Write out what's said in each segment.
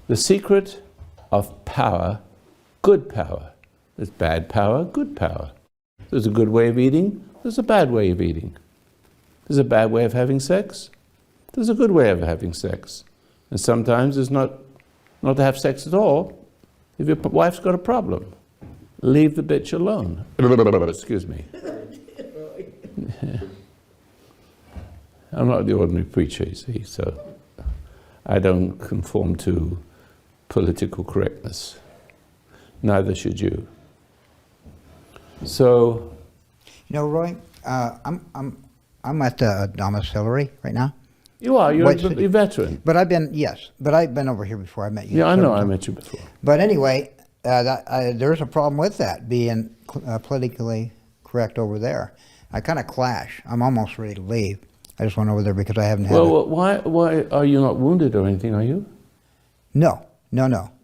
The secret of power, good power. There's bad power, good power. There's a good way of eating, there's a bad way of eating. There's a bad way of having sex, there's a good way of having sex. And sometimes it's not to have sex at all. If your wife's got a problem, leave the bitch alone. Excuse me. I'm not the ordinary preacher, you see, so I don't conform to political correctness. Neither should you. So, you know, Roy, I'm at the domiciliary right now. You are. You're a veteran. But I've been over here before. I met you. Yeah, I know. I met you before. But anyway, there's a problem with that being politically correct over there. I kind of clash. I'm almost ready to leave. I just went over there because I haven't had. Well, why are you not wounded or anything? Are you? No.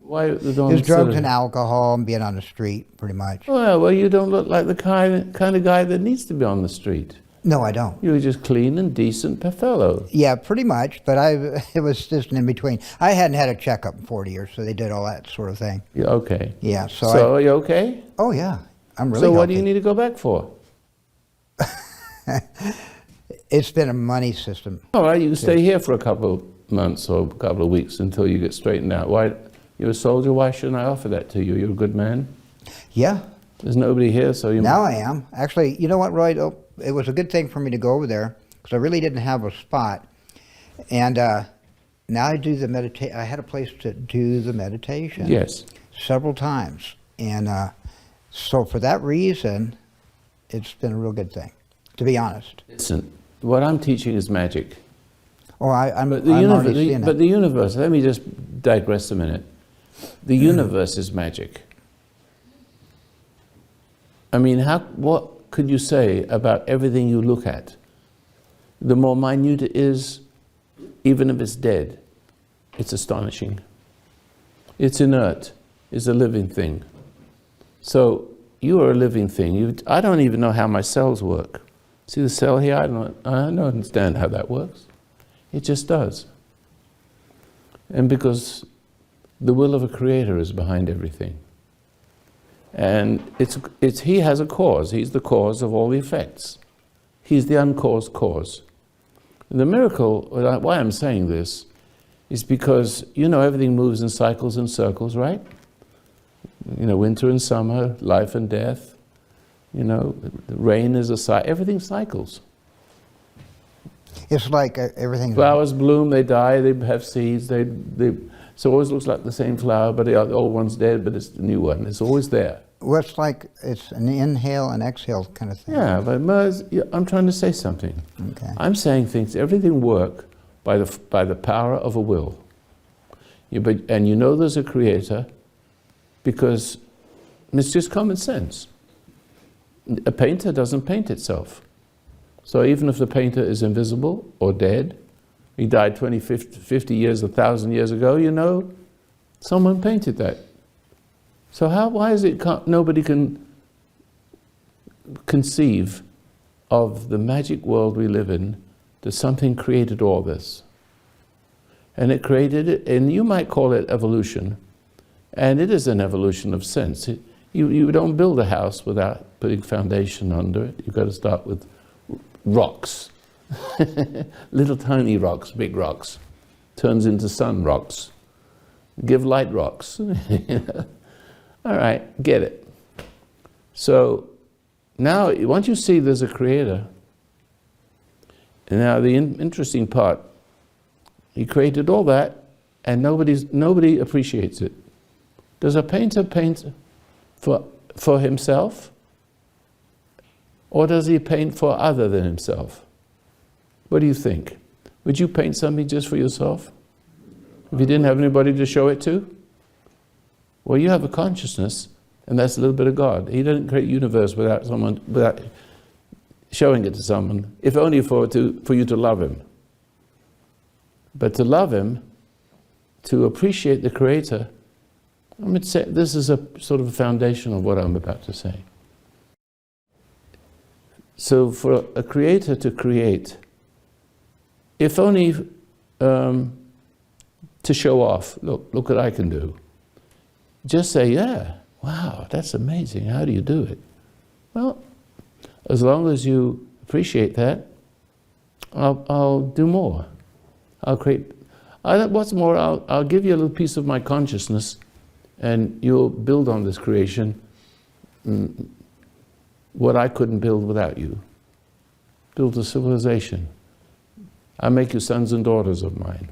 Why the There's drugs and alcohol and being on the street, pretty much. Well, you don't look like the kind of guy that needs to be on the street. No, I don't. You're just clean and decent fellow. Yeah, pretty much, but it was just in between. I hadn't had a checkup in 40 years, so they did all that sort of thing. Yeah, okay. Yeah, so are you okay? Oh, yeah. I'm really So what healthy. do you need to go back for? It's been a money system. All right, you can stay here for a couple of months or a couple of weeks until you get straightened out. Why? You're a soldier, why shouldn't I offer that to you? You're a good man. Yeah. There's nobody here, so you... Now I am. Actually, you know what, Roy? It was a good thing for me to go over there because I really didn't have a spot. And now I do the meditation. I had a place to do the meditation. Yes. Several times. And so for that reason, it's been a real good thing, to be honest. Listen, what I'm teaching is magic. Oh, I'm But already seeing it. the universe, let me just digress a minute. The universe is magic. I mean, what could you say about everything you look at? The more minute it is, even if it's dead, it's astonishing. It's inert, it's a living thing. So you are a living thing. I don't even know how my cells work. See the cell here? I don't understand how that works. It just does. And because the will of a creator is behind everything. And he has a cause. He's the cause of all the effects. He's the uncaused cause. And the miracle, why I'm saying this, is because, you know, everything moves in cycles and circles, right? You know, winter and summer, life and death. You know, rain is a cycle. Everything cycles. It's like everything. Flowers bloom, they die, they have seeds, so it always looks like the same flower, but the old one's dead, but it's the new one. It's always there. Well, it's like it's an inhale and exhale kind of thing. Yeah, but I'm trying to say something. Okay. I'm saying everything work by the power of a will. And you know there's a creator because it's just common sense. A painter doesn't paint itself. So even if the painter is invisible or dead, he died 20, 50 years, 1,000 years ago, you know, someone painted that. So why is it nobody can conceive of the magic world we live in, that something created all this? And it created it, and you might call it evolution, and it is an evolution of sense. You don't build a house without putting foundation under it. You've got to start with rocks. Little tiny rocks, big rocks. Turns into sun rocks. Give light rocks. All right, get it. So now, once you see there's a creator, and now the interesting part, he created all that, and nobody appreciates it. Does a painter paint for himself? Or does he paint for other than himself? What do you think? Would you paint something just for yourself? If you didn't have anybody to show it to? Well, you have a consciousness, and that's a little bit of God. He doesn't create universe without showing it to someone, if only for you to love him. But to love him, to appreciate the creator, I would say this is a sort of a foundation of what I'm about to say. So for a creator to create, if only to show off. Look what I can do. Just say, yeah, wow, that's amazing. How do you do it? Well, as long as you appreciate that, I'll do more. I'll create. What's more, I'll give you a little piece of my consciousness, and you'll build on this creation what I couldn't build without you. Build a civilization. I'll make you sons and daughters of mine.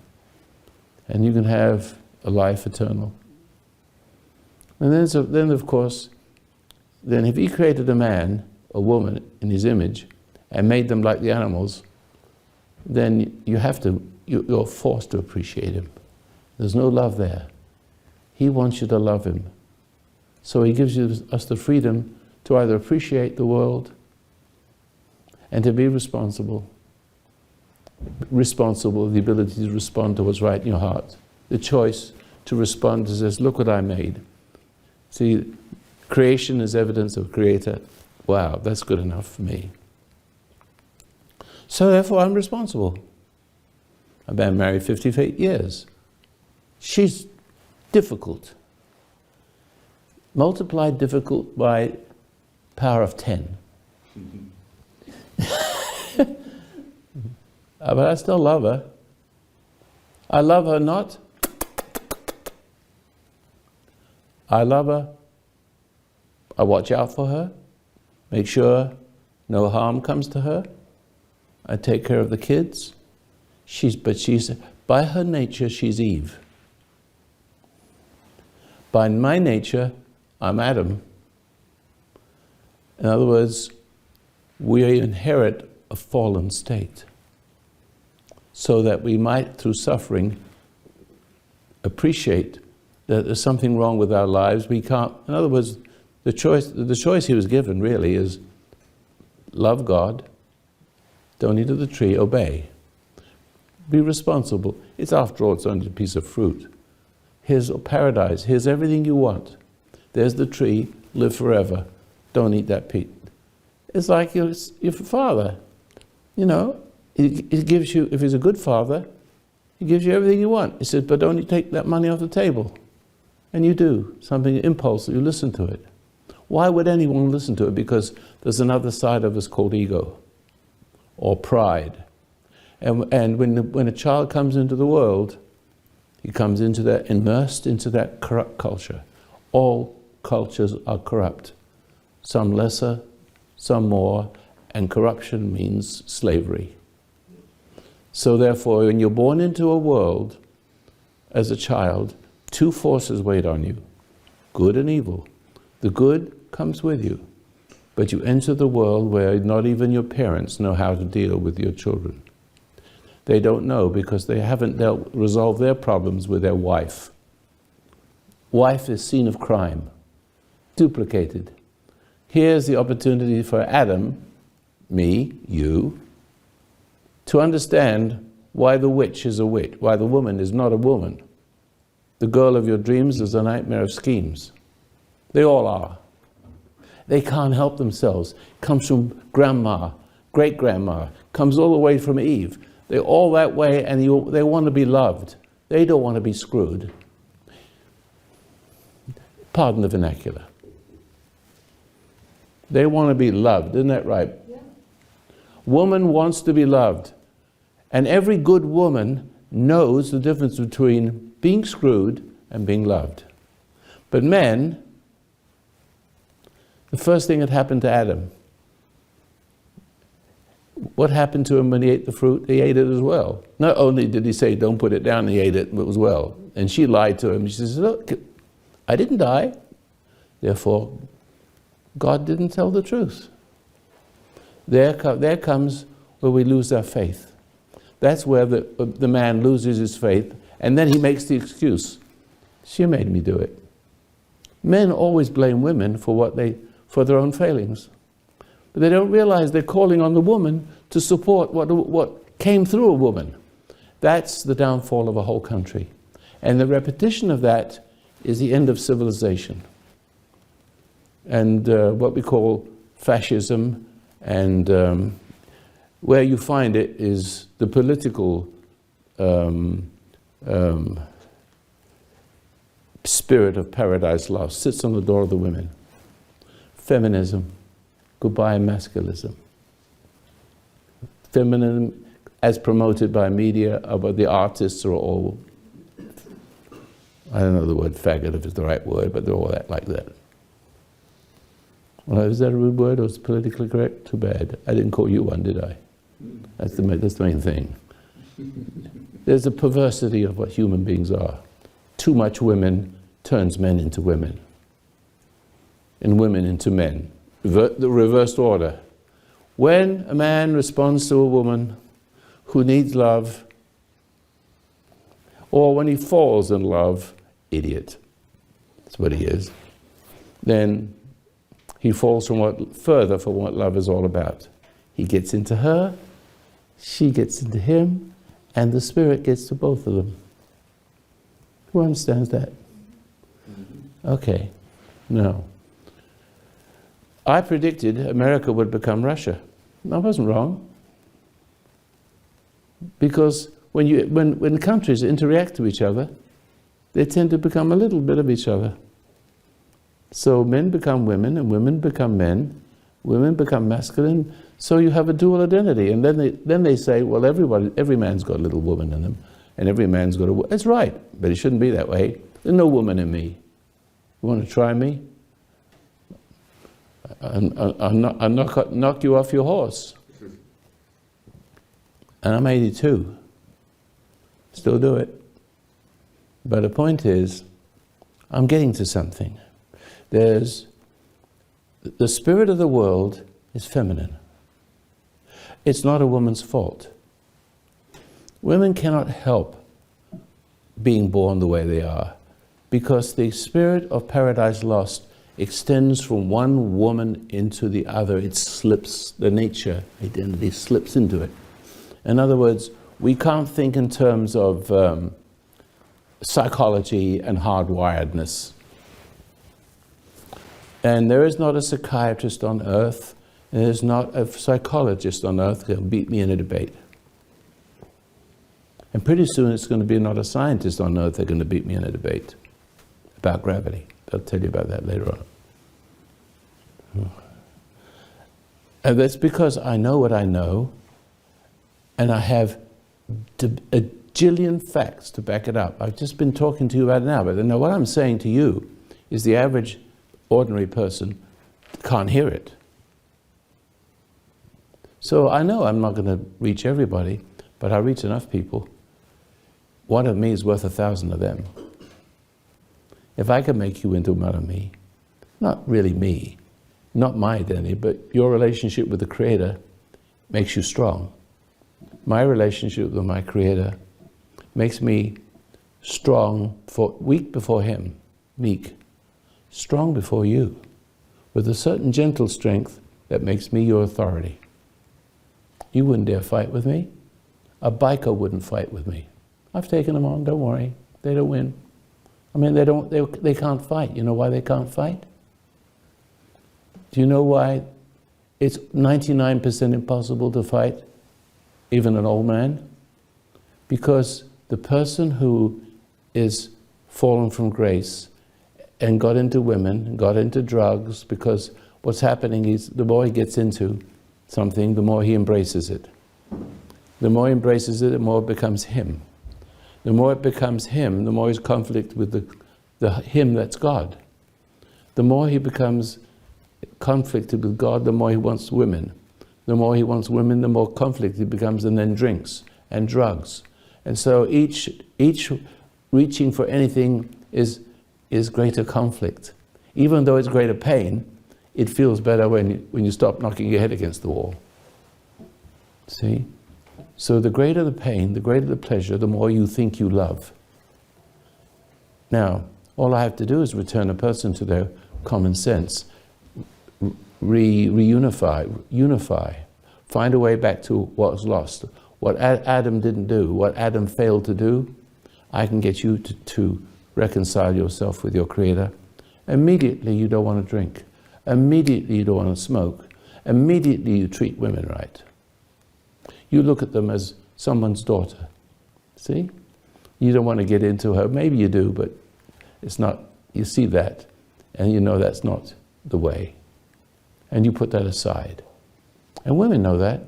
And you can have a life eternal. And then of course, then if he created a man, a woman in his image, and made them like the animals, then you're forced to appreciate him. There's no love there. He wants you to love him. So he gives us the freedom to either appreciate the world and to be responsible, the ability to respond to what's right in your heart. The choice to respond to this, look what I made. See, creation is evidence of Creator. Wow, that's good enough for me. So therefore I'm responsible. I've been married 58 years. She's difficult. Multiply difficult by power of 10. But I still love her. I love her not. I love her. I watch out for her. Make sure no harm comes to her. I take care of the kids. She's by her nature, she's Eve. By my nature, I'm Adam. In other words, we inherit a fallen state, so that we might, through suffering, appreciate that there's something wrong with our lives. We can't, in other words, the choice he was given really is love God, don't eat of the tree, obey. Be responsible. It's after all, it's only a piece of fruit. Here's paradise, here's everything you want. There's the tree, live forever. Don't eat that peat. It's like your father, you know, it gives you, if he's a good father, he gives you everything you want. He says, but don't you take that money off the table. And you do, something, impulse, you listen to it. Why would anyone listen to it? Because there's another side of us called ego or pride. And when a child comes into the world, he comes into that, immersed into that corrupt culture. All cultures are corrupt. Some lesser, some more, and corruption means slavery. So therefore, when you're born into a world as a child, two forces wait on you, good and evil. The good comes with you, but you enter the world where not even your parents know how to deal with your children. They don't know because they haven't resolved their problems with their wife. Wife is scene of crime, duplicated. Here's the opportunity for Adam, me, you, to understand why the witch is a witch, why the woman is not a woman. The girl of your dreams is a nightmare of schemes. They all are. They can't help themselves. Comes from grandma, great-grandma, comes all the way from Eve. They're all that way, and they want to be loved. They don't want to be screwed. Pardon the vernacular. They want to be loved, isn't that right? Yeah. Woman wants to be loved. And every good woman knows the difference between being screwed and being loved. But men, the first thing that happened to Adam, what happened to him when he ate the fruit? He ate it as well. Not only did he say, don't put it down, he ate it as well. And she lied to him. She says, look, I didn't die. Therefore, God didn't tell the truth. There comes where we lose our faith. That's where the man loses his faith, and then he makes the excuse. She made me do it. Men always blame women for their own failings. But they don't realize they're calling on the woman to support what came through a woman. That's the downfall of a whole country. And the repetition of that is the end of civilization. And what we call fascism, and where you find it is the political spirit of paradise lost sits on the door of the women. Feminism, goodbye masculism. Feminism, as promoted by media, about the artists are all, I don't know the word faggot if it's the right word, but they're all like that. Well, is that a rude word or is it politically correct? Too bad. I didn't call you one, did I? That's the main thing. There's a perversity of what human beings are. Too much women turns men into women, and women into men. The reversed order. When a man responds to a woman who needs love, or when he falls in love, idiot, that's what he is, then he falls further from what love is all about. He gets into her, she gets into him, and the spirit gets to both of them. Who understands that? Okay, no. I predicted America would become Russia. I wasn't wrong. Because when countries interact with each other, they tend to become a little bit of each other. So men become women, and women become men, women become masculine, so you have a dual identity. And then they say, well, every man's got a little woman in them, and every man's got a woman. That's right, but it shouldn't be that way. There's no woman in me. You want to try me? I'll knock you off your horse. And I'm 82. Still do it. But the point is, I'm getting to something. The spirit of the world is feminine. It's not a woman's fault. Women cannot help being born the way they are, because the spirit of paradise lost extends from one woman into the other. It slips, the nature identity slips into it. In other words, we can't think in terms of psychology and hardwiredness. And there is not a psychiatrist on earth, and there's not a psychologist on earth who can beat me in a debate. And pretty soon it's going to be not a scientist on earth that's going to beat me in a debate about gravity. I'll tell you about that later on. And that's because I know what I know, and I have a jillion facts to back it up. I've just been talking to you about it now, but now what I'm saying to you is the average ordinary person can't hear it. So I know I'm not going to reach everybody, but I reach enough people. One of me is worth 1,000 of them. If I can make you into one of me, not really me, not my identity, but your relationship with the Creator makes you strong. My relationship with my Creator makes me strong, weak before Him, meek, strong before you, with a certain gentle strength that makes me your authority. You wouldn't dare fight with me. A biker wouldn't fight with me. I've taken them on, don't worry. They don't win. I mean, they can't fight. You know why they can't fight? Do you know why it's 99% impossible to fight, even an old man? Because the person who is fallen from grace and got into women, got into drugs, because what's happening is the more he gets into something, the more he embraces it. The more he embraces it, the more it becomes him. The more it becomes him, the more he's conflict with the him that's God. The more he becomes conflicted with God, the more he wants women. The more he wants women, the more conflict he becomes, and then drinks and drugs. And so each reaching for anything is greater conflict. Even though it's greater pain, it feels better when you stop knocking your head against the wall. See? So the greater the pain, the greater the pleasure, the more you think you love. Now, all I have to do is return a person to their common sense, unify, find a way back to what was lost. What Adam didn't do, what Adam failed to do, I can get you to reconcile yourself with your Creator. Immediately you don't want to drink. Immediately you don't want to smoke. Immediately you treat women right. You look at them as someone's daughter. See? You don't want to get into her. Maybe you do, but It's not, you see that, and you know that's not the way. And you put that aside. And women know that.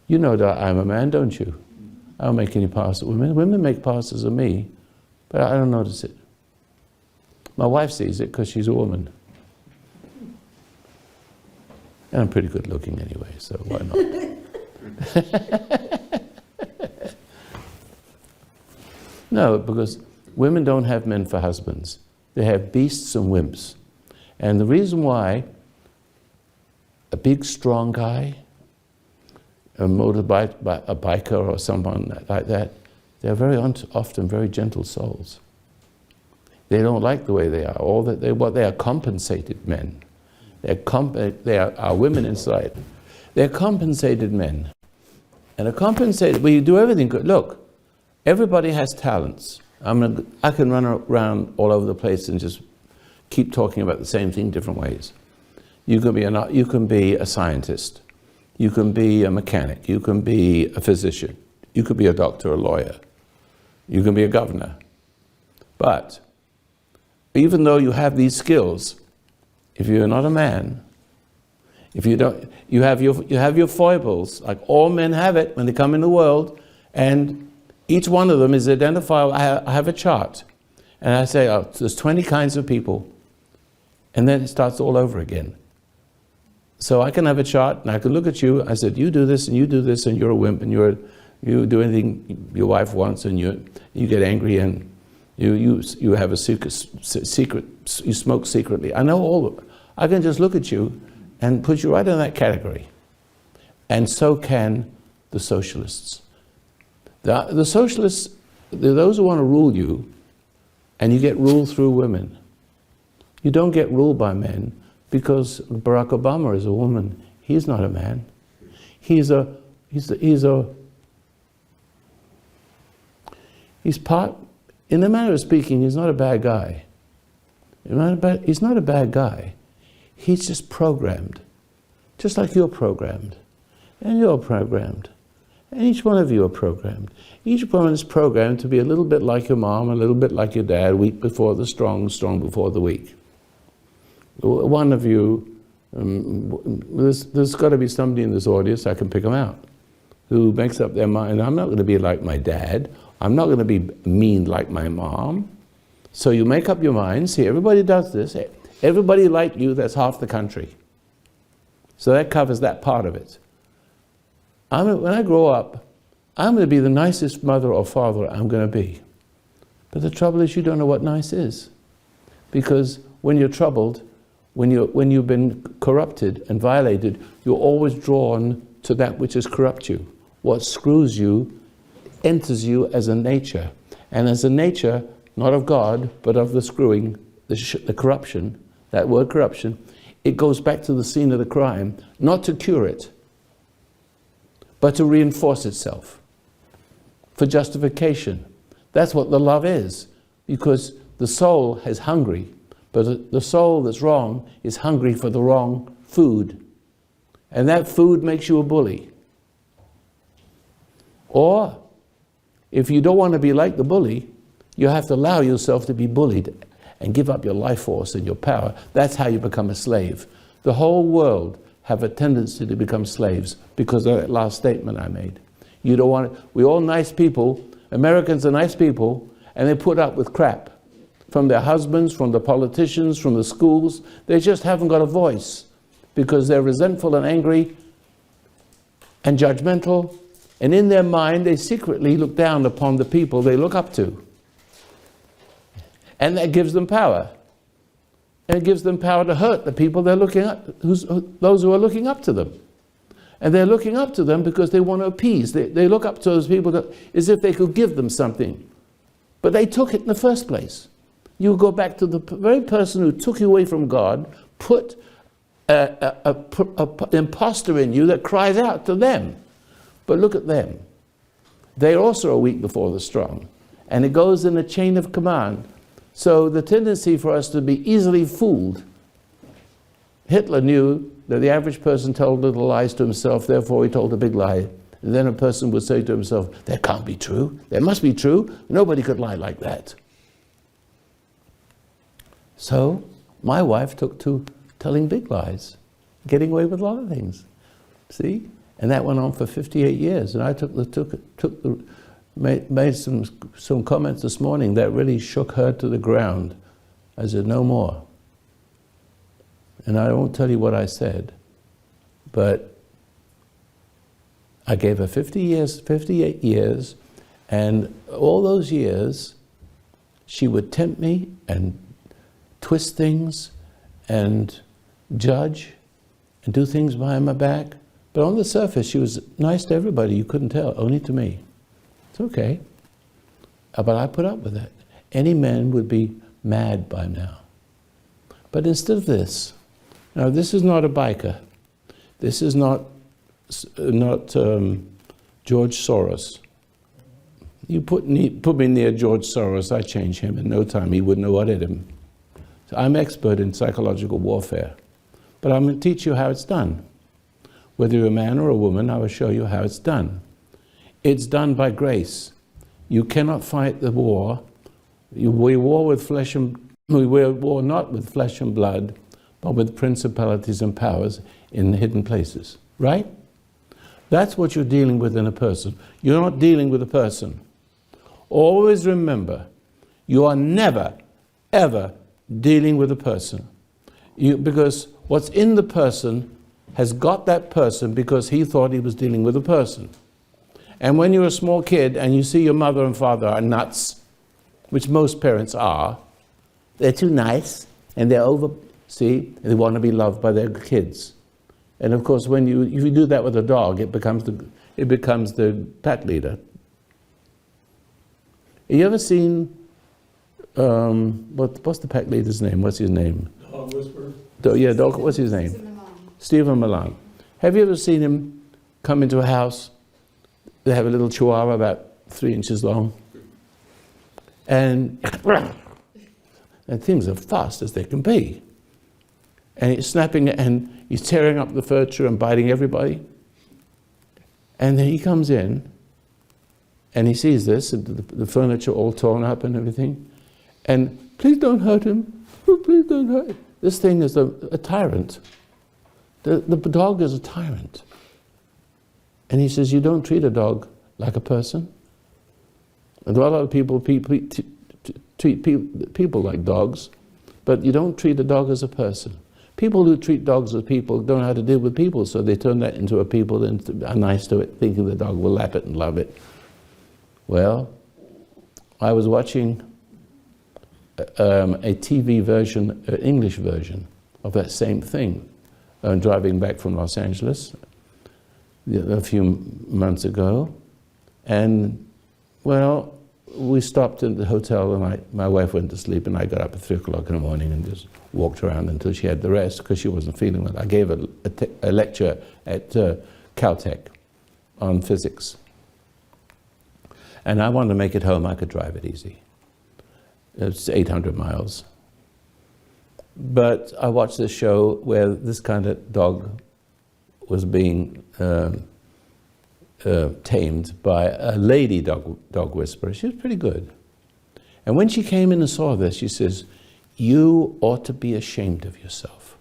You know that I'm a man, don't you? I don't make any passes at women. Women make passes at me, but I don't notice it. My wife sees it because she's a woman. And I'm pretty good looking anyway, so why not? No, because women don't have men for husbands. They have beasts and wimps. And the reason why a big, strong guy, a biker or someone like that, they're very often very gentle souls. They don't like the way they are. They are compensated men. They are women inside. They're compensated men. And well, you do everything good. Look, everybody has talents. I can run around all over the place and just keep talking about the same thing different ways. You can be a scientist. You can be a mechanic. You can be a physician. You could be a doctor, a lawyer. You can be a governor. But even though you have these skills, if you're not a man, if you don't, you have your foibles, like all men have it when they come in the world, and each one of them is identifiable. I have a chart, and I say, oh, there's 20 kinds of people, and then it starts all over again. So I can have a chart, and I can look at you. I said, you do this, and you're a wimp, and you do anything your wife wants, and you get angry, and you have a secret. You smoke secretly. I know all of it. I can just look at you and put you right in that category. And so can the socialists. The socialists, they're those who want to rule you, and you get ruled through women. You don't get ruled by men, because Barack Obama is a woman. He's not a man. He's part, in a manner of speaking, he's not a bad guy. He's not a bad guy. He's just programmed. Just like you're programmed. And you're programmed. And each one of you are programmed. Each one is programmed to be a little bit like your mom, a little bit like your dad, weak before the strong, strong before the weak. One of you, there's got to be somebody in this audience, I can pick them out, who makes up their mind, I'm not going to be like my dad, I'm not going to be mean like my mom. So you make up your mind, see, everybody does this, everybody like you, that's half the country. So that covers that part of it. When I grow up, I'm going to be the nicest mother or father I'm going to be. But the trouble is you don't know what nice is. Because when you're troubled, when you've been corrupted and violated, you're always drawn to that which has corrupt you. What screws you enters you as a nature. And as a nature, not of God, but of the screwing, the corruption, that word corruption, it goes back to the scene of the crime, not to cure it, but to reinforce itself, for justification. That's what the love is, because the soul is hungry, but the soul that's wrong is hungry for the wrong food. And that food makes you a bully. Or, if you don't want to be like the bully, you have to allow yourself to be bullied and give up your life force and your power. That's how you become a slave. The whole world have a tendency to become slaves because of that last statement I made. You don't want it. We're all nice people. Americans are nice people, and they put up with crap from their husbands, from the politicians, from the schools. They just haven't got a voice because they're resentful and angry and judgmental, and in their mind they secretly look down upon the people they look up to. And that gives them power. And it gives them power to hurt the people they're looking at, those who are looking up to them. And they're looking up to them because they want to appease. They look up to those people as if they could give them something. But they took it in the first place. You go back to the very person who took you away from God, put an imposter in you that cries out to them. But look at them. They also are weak before the strong. And it goes in a chain of command. So the tendency for us to be easily fooled. Hitler knew that the average person told little lies to himself, therefore he told a big lie And then a person would say to himself, that can't be true. That must be true. Nobody could lie like that. So my wife took to telling big lies, getting away with a lot of things. See? And that went on for 58 years. And I made some comments this morning that really shook her to the ground. I said, no more. And I won't tell you what I said, but I gave her 58 years, and all those years, she would tempt me and twist things and judge and do things behind my back. But on the surface, she was nice to everybody. You couldn't tell, only to me. It's okay. But I put up with it. Any man would be mad by now. But instead of this, now this is not a biker. This is not George Soros. You put me near George Soros, I change him in no time. He wouldn't know what hit him. So I'm expert in psychological warfare. But I'm going to teach you how it's done. Whether you're a man or a woman, I will show you how it's done. It's done by grace. You cannot fight the war. We war not with flesh and blood, but with principalities and powers in hidden places. Right? That's what you're dealing with in a person. You're not dealing with a person. Always remember, you are never, ever dealing with a person. Because what's in the person has got that person because he thought he was dealing with a person. And when you're a small kid and you see your mother and father are nuts, which most parents are, they're too nice and they're they want to be loved by their kids. And of course, if you do that with a dog, it becomes the pack leader. Have you ever seen, what's the pack leader's name? What's his name? Dog whisperer? Yeah, dog, what's his name? Stephen Milan. Have you ever seen him come into a house? They have a little chihuahua about 3 inches long. And things are fast as they can be. And he's snapping and he's tearing up the furniture and biting everybody. And then he comes in and he sees this, the furniture all torn up and everything. And please don't hurt him. Oh, please don't hurt him. This thing is a tyrant. The dog is a tyrant. And he says, you don't treat a dog like a person. And a lot of people treat people like dogs, but you don't treat a dog as a person. People who treat dogs as people don't know how to deal with people, so they turn that into a people and are nice to it, thinking the dog will lap it and love it. Well, I was watching a TV version, an English version of that same thing, driving back from Los Angeles a few months ago, and well, we stopped in the hotel and my wife went to sleep and I got up at 3 o'clock in the morning and just walked around until she had the rest because she wasn't feeling well. I gave a lecture at Caltech on physics. And I wanted to make it home. I could drive it easy. It's 800 miles. But I watched this show where this kind of dog was being tamed by a lady dog whisperer. She was pretty good. And when she came in and saw this, she says, you ought to be ashamed of yourself.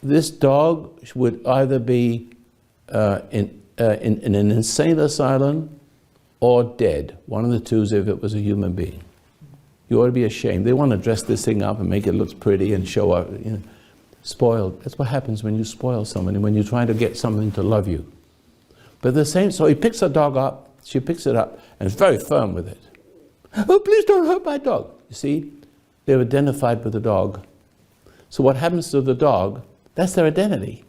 This dog would either be in an insane asylum or dead. One of the two if it was a human being. You ought to be ashamed. They want to dress this thing up and make it look pretty and show up. You know, spoiled. That's what happens when you spoil someone and when you're trying to get something to love you. But the same, so he picks the dog up, she picks it up, and is very firm with it. Oh, please don't hurt my dog. You see, they're identified with the dog. So what happens to the dog, that's their identity.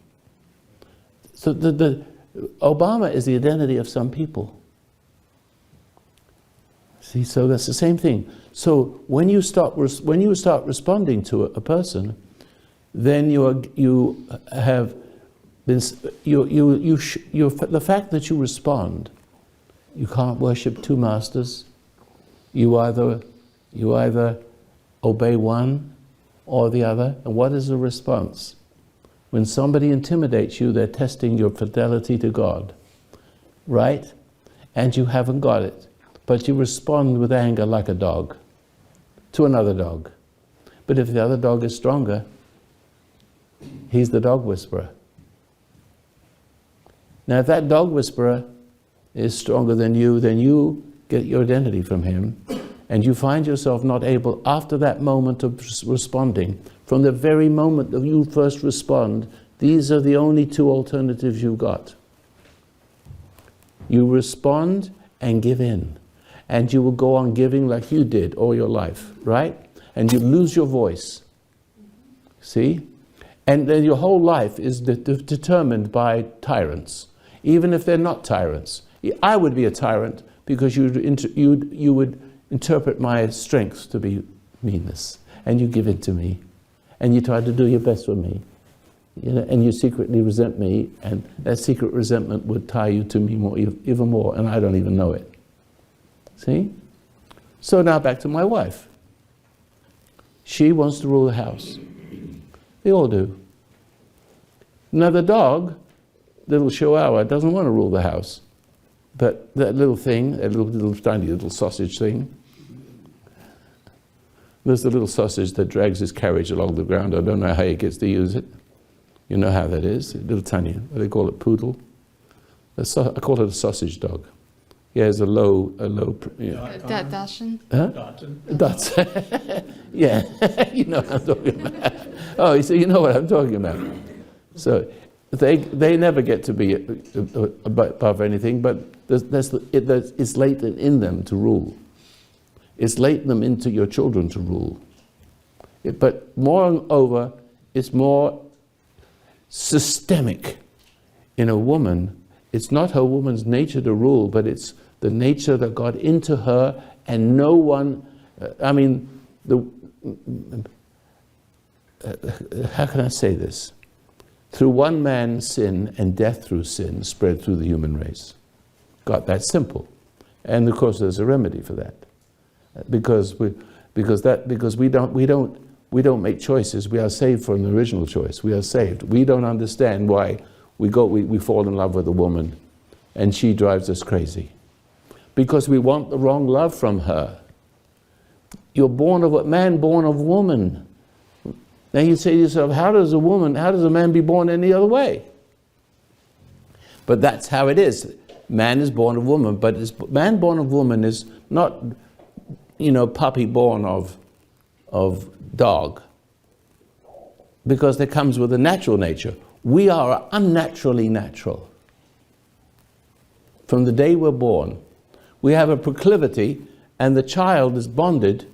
So Obama is the identity of some people. See, so that's the same thing. So when you start responding to a person, then the fact that you respond, you can't worship two masters. You either obey one or the other. And what is the response? When somebody intimidates you, they're testing your fidelity to God. right? And you haven't got it. But you respond with anger like a dog to another dog. But if the other dog is stronger, he's the dog whisperer. Now, if that dog whisperer is stronger than you, then you get your identity from him, and you find yourself not able, after that moment of responding, from the very moment that you first respond, these are the only two alternatives you've got. You respond and give in. And you will go on giving like you did all your life, right? And you lose your voice. See? And then your whole life is determined by tyrants, even if they're not tyrants. I would be a tyrant because you would interpret my strength to be meanness, and you give it to me, and you try to do your best for me, you know, and you secretly resent me, and that secret resentment would tie you to me more, even more, and I don't even know it. See? So now back to my wife. She wants to rule the house. They all do. Now the dog, little Chihuahua, doesn't want to rule the house. But that little thing, that little tiny little sausage thing, there's the little sausage that drags his carriage along the ground. I don't know how he gets to use it. You know how that is. A little tiny, they call it poodle. I call it a sausage dog. He has a low. Dachshund? Huh? Dachshund. Yeah, you know what I'm talking about. Oh, so you know what I'm talking about. So they never get to be above anything, but it's latent in them to rule. It's latent into your children to rule. But moreover, it's more systemic. In a woman, it's not her woman's nature to rule, but it's the nature that got into her, and no one, how can I say this? Through one man, sin, and death through sin spread through the human race. Got that simple. And of course there's a remedy for that. Because we don't make choices. We are saved from the original choice. We are saved. We don't understand why we fall in love with a woman and she drives us crazy. Because we want the wrong love from her. You're born of a man born of woman. Now you say to yourself, how does a man be born any other way? But that's how it is. Man is born of woman, but man born of woman is not, puppy born of dog. Because that comes with a natural nature. We are unnaturally natural. From the day we're born, we have a proclivity, and the child is bonded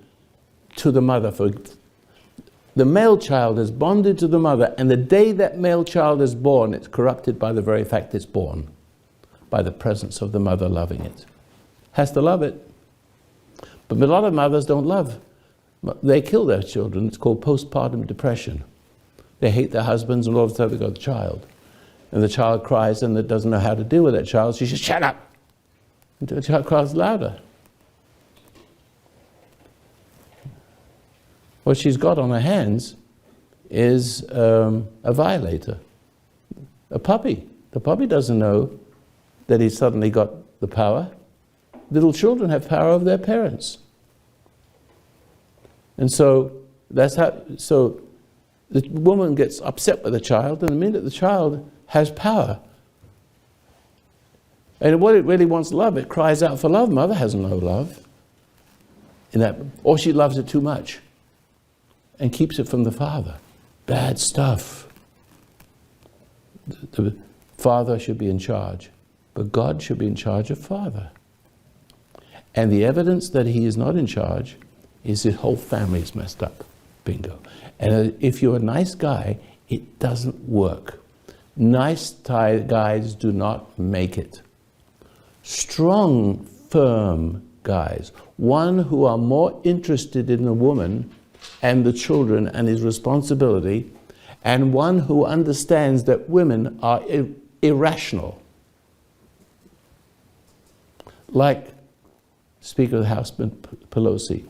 to the mother. The male child is bonded to the mother, and the day that male child is born, it's corrupted by the very fact it's born, by the presence of the mother loving it. Has to love it. But a lot of mothers don't love. They kill their children. It's called postpartum depression. They hate their husbands, and all of a sudden they've got a child. And the child cries, and it doesn't know how to deal with that child. She says, shut up! Until the child cries louder. What she's got on her hands is a violator, a puppy. The puppy doesn't know that he's suddenly got the power. Little children have power over their parents. And so so the woman gets upset with the child, and the minute the child has power, and what it really wants love, it cries out for love. Mother has no love in that, or she loves it too much and keeps it from the father. Bad stuff. The father should be in charge, but God should be in charge of father. And the evidence that he is not in charge is his whole family is messed up. Bingo. And if you're a nice guy, it doesn't work. Nice guys do not make it. Strong, firm guys, one who are more interested in the woman and the children and his responsibility, and one who understands that women are irrational. Like Speaker of the House Pelosi,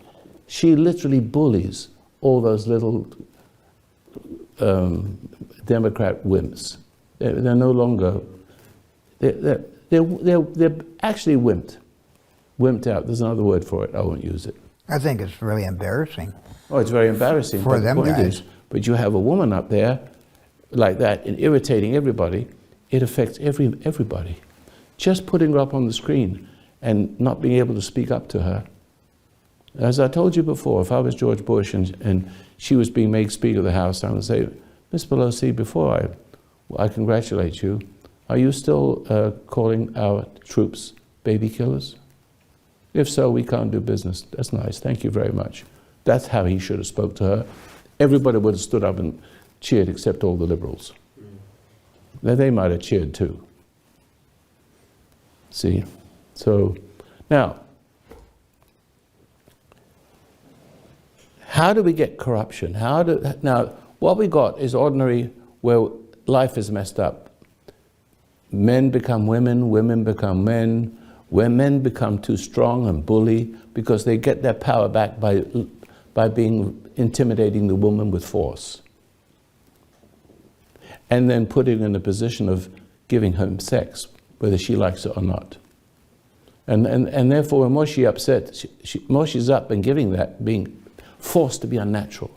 she literally bullies all those little Democrat wimps. They're no longer, they're actually wimped out. There's another word for it. I won't use it. I think it's really embarrassing. Oh, it's very embarrassing. For but them the point guys. is, but you have a woman up there like that and irritating everybody. It affects everybody. Just putting her up on the screen and not being able to speak up to her. As I told you before, if I was George Bush and she was being made Speaker of the House, I would say, Ms. Pelosi, before I congratulate you, are you still calling our troops baby killers? If so, we can't do business. That's nice. Thank you very much. That's how he should have spoke to her. Everybody would have stood up and cheered except all the liberals. Now, they might have cheered too. See? So, now, how do we get corruption? Now, what we got is ordinary, where life is messed up. Men become women, women become men, where men become too strong and bully because they get their power back by intimidating the woman with force. And then putting her in a position of giving her sex, whether she likes it or not. And therefore, when Moshe upset, Moshe's up and giving that, being forced to be unnatural.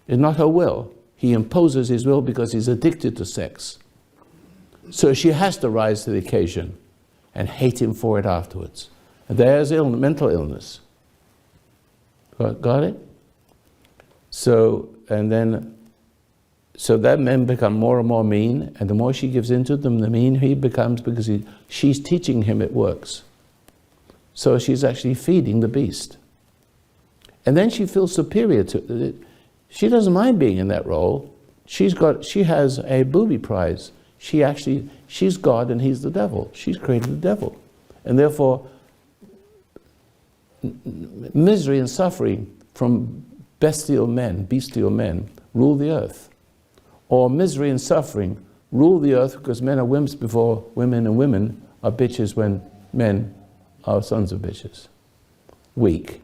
It's not her will. He imposes his will because he's addicted to sex. So she has to rise to the occasion and hate him for it afterwards. And there's mental illness. Got it? So that men become more and more mean, and the more she gives into them, the mean he becomes because she's teaching him it works. So she's actually feeding the beast. And then she feels superior to it. She doesn't mind being in that role. She has a booby prize. She's God and he's the devil. She's created the devil. And therefore, misery and suffering from bestial men rule the earth. Or misery and suffering rule the earth because men are wimps before women, and women are bitches when men are sons of bitches. Weak.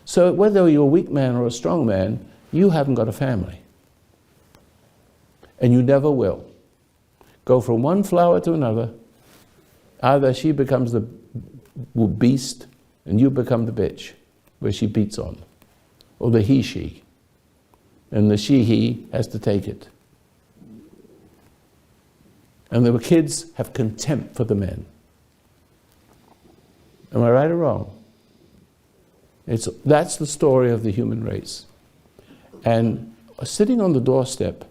So whether you're a weak man or a strong man, you haven't got a family. And you never will. Go from one flower to another. Either she becomes the beast and you become the bitch, where she beats on. Or the he-she. And the she-he has to take it. And the kids have contempt for the men. Am I right or wrong? That's the story of the human race. And sitting on the doorstep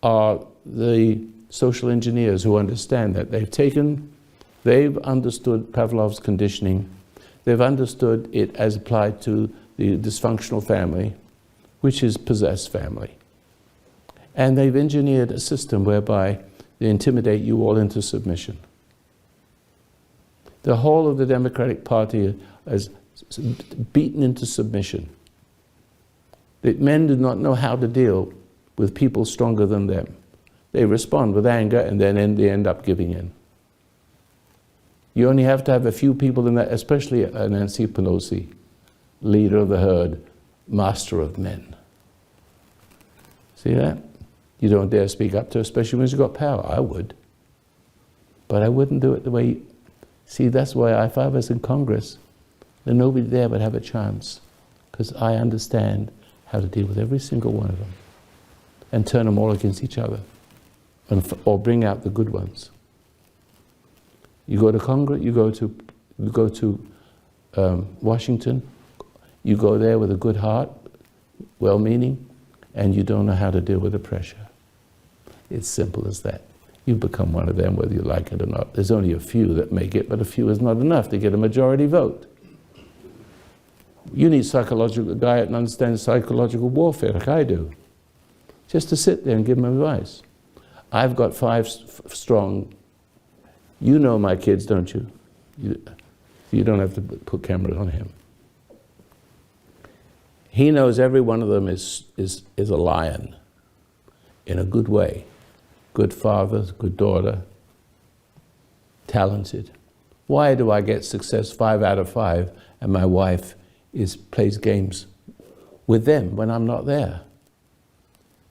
are the social engineers who understand that. They've understood Pavlov's conditioning. They've understood it as applied to the dysfunctional family, which is possessed family. And they've engineered a system whereby they intimidate you all into submission. The whole of the Democratic Party is beaten into submission. That men do not know how to deal with people stronger than them. They respond with anger and then they end up giving in. You only have to have a few people in that, especially Nancy Pelosi, leader of the herd, master of men. See that? You don't dare speak up to her, especially when she's got power. I would. But I wouldn't do it the way... See, that's why if I was in Congress, then nobody there would have a chance. Because I understand how to deal with every single one of them. And turn them all against each other. Or bring out the good ones. You go to Congress, you go to Washington, you go there with a good heart, well-meaning, and you don't know how to deal with the pressure. It's simple as that. You become one of them whether you like it or not. There's only a few that make it, but a few is not enough to get a majority vote. You need a guy that understands psychological warfare like I do. Just to sit there and give them advice. I've got 5 strong. You know my kids, don't you? You don't have to put cameras on him. He knows every one of them is a lion in a good way. Good father, good daughter, talented. Why do I get success 5 out of 5 and my wife plays games with them when I'm not there?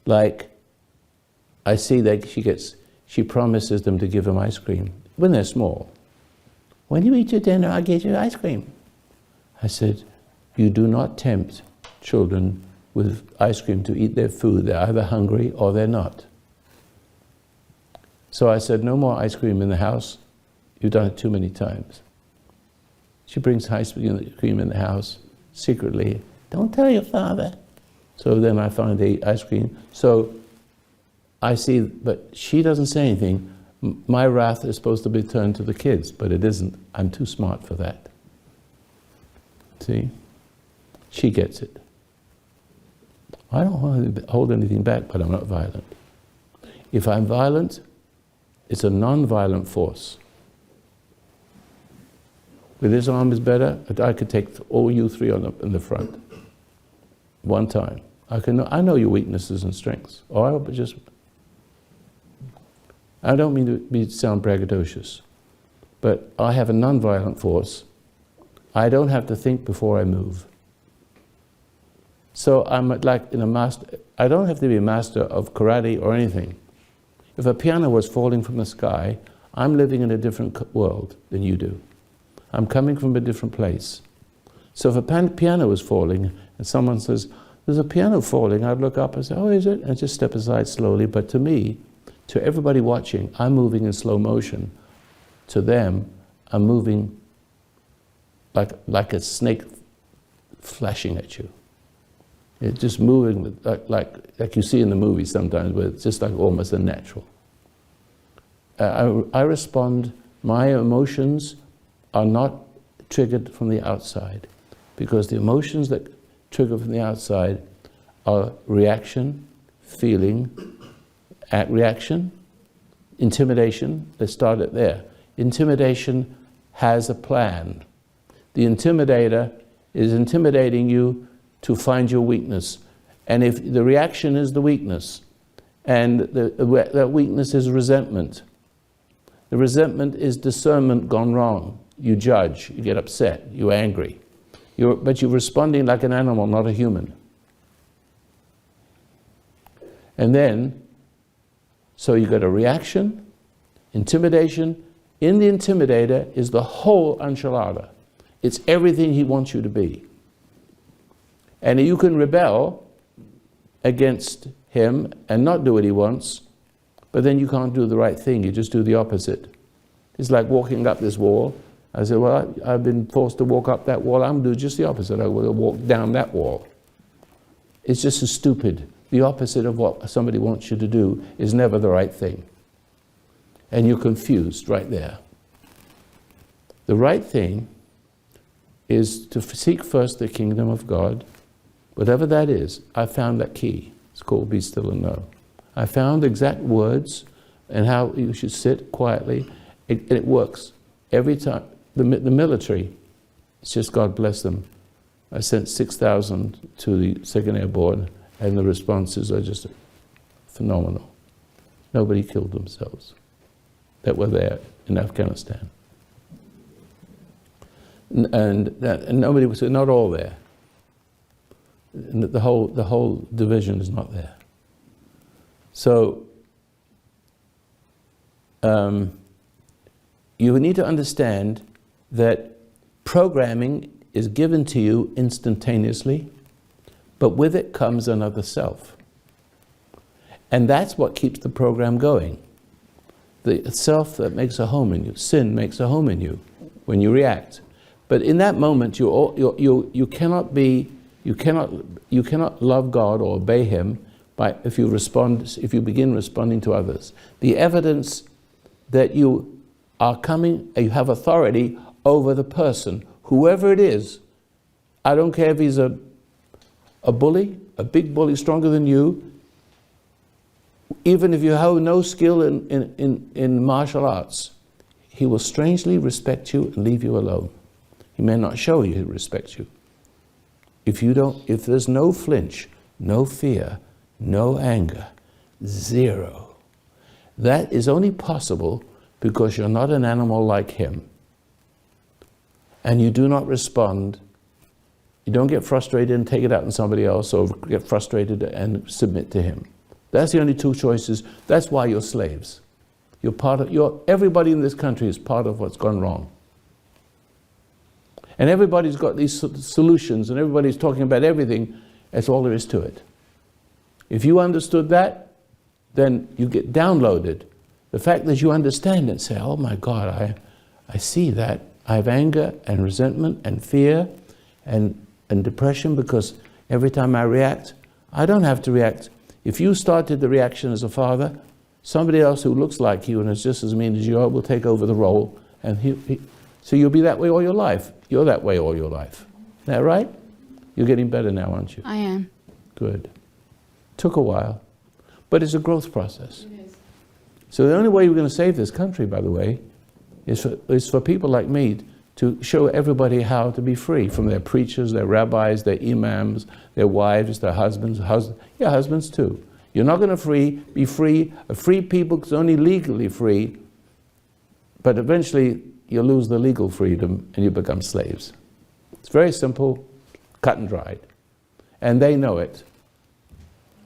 Like, I see that she promises them to give him ice cream. when they're small, when you eat your dinner, I'll get you ice cream. I said, you do not tempt children with ice cream to eat their food. They're either hungry or they're not. So I said, no more ice cream in the house. You've done it too many times. She brings ice cream in the house secretly. Don't tell your father. So then I find they eat ice cream. So I see, but she doesn't say anything. My wrath is supposed to be turned to the kids, but it isn't. I'm too smart for that. See? She gets it. I don't want to hold anything back, but I'm not violent. If I'm violent, it's a non-violent force. With this arm is better, I could take all you three in the front. One time. I know your weaknesses and strengths. I don't mean to sound braggadocious, but I have a non-violent force. I don't have to think before I move. So I'm like in a master. I don't have to be a master of karate or anything. If a piano was falling from the sky, I'm living in a different world than you do. I'm coming from a different place. So if a piano was falling and someone says, there's a piano falling, I'd look up and say, oh, is it? And just step aside slowly. But to me, to everybody watching, I'm moving in slow motion. To them, I'm moving like a snake flashing at you. It's just moving with, like you see in the movies sometimes, where it's just like almost unnatural. I respond, my emotions are not triggered from the outside, because the emotions that trigger from the outside are reaction, feeling, reaction, intimidation. Let's start it there. Intimidation has a plan. The intimidator is intimidating you to find your weakness. And if the reaction is the weakness, and that weakness is resentment, the resentment is discernment gone wrong. You judge, you get upset, you're angry. But you're responding like an animal, not a human. And then, so you got a reaction, intimidation. In the intimidator is the whole enchilada. It's everything he wants you to be. And you can rebel against him and not do what he wants, but then you can't do the right thing, you just do the opposite. It's like walking up this wall. I said, well, I've been forced to walk up that wall, I'm going to do just the opposite. I will walk down that wall. It's just as stupid. The opposite of what somebody wants you to do is never the right thing. And you're confused right there. The right thing is to seek first the kingdom of God, whatever that is. I found that key. It's called be still and know. I found exact words and how you should sit quietly. It works every time. The military, it's just God bless them. I sent 6,000 to the 2nd Airborne, and the responses are just phenomenal. Nobody killed themselves that were there in Afghanistan. And nobody was, not all there. And the whole division is not there. So you need to understand that programming is given to you instantaneously, but with it comes another self. And that's what keeps the program going. The self that makes a home in you. Sin makes a home in you when you react. But in that moment, you cannot love God or obey Him if you begin responding to others. The evidence that you have authority over the person, whoever it is. I don't care if he's a bully, a big bully stronger than you. Even if you have no skill in martial arts, he will strangely respect you and leave you alone. He may not show you he respects you. If there's no flinch, no fear, no anger, zero, that is only possible because you're not an animal like him. And you do not respond. You don't get frustrated and take it out on somebody else, or get frustrated and submit to him. That's the only two choices. That's why you're slaves. You're part of, everybody in this country is part of what's gone wrong. And everybody's got these solutions, and everybody's talking about everything. That's all there is to it. If you understood that, then you get downloaded. The fact that you understand it, say, oh my God, I see that. I have anger and resentment and fear and depression because every time I react, I don't have to react. If you started the reaction as a father, somebody else who looks like you and is just as mean as you are will take over the role, and so you'll be that way all your life. You're that way all your life. Is that right? You're getting better now, aren't you? I am. Good. Took a while, but it's a growth process. It is. So the only way we're going to save this country, by the way, is for people like me to show everybody how to be free from their preachers, their rabbis, their imams, their wives, their husbands. Yeah, husbands too. You're not going to be free. A free people is only legally free, but eventually you lose the legal freedom and you become slaves. It's very simple, cut and dried. And they know it.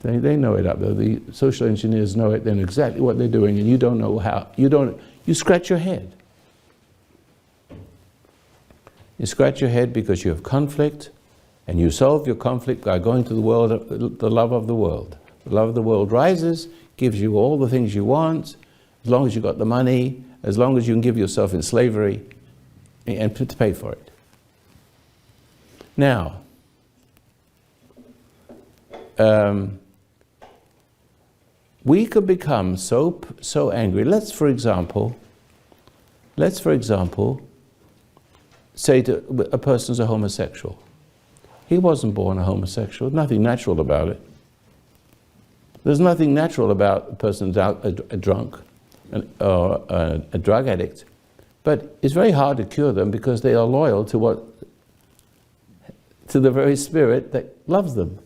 They know it up there. The social engineers know it. They know exactly what they're doing, and you don't know how. You scratch your head. You scratch your head because you have conflict, and you solve your conflict by going to the world, the love of the world. The love of the world rises, gives you all the things you want, as long as you've got the money, as long as you can give yourself in slavery and to pay for it. Now, we could become so angry. Let's, for example, say to a person's a homosexual. He wasn't born a homosexual. Nothing natural about it. There's nothing natural about a person who's a drunk or a drug addict. But it's very hard to cure them because they are loyal to the very spirit that loves them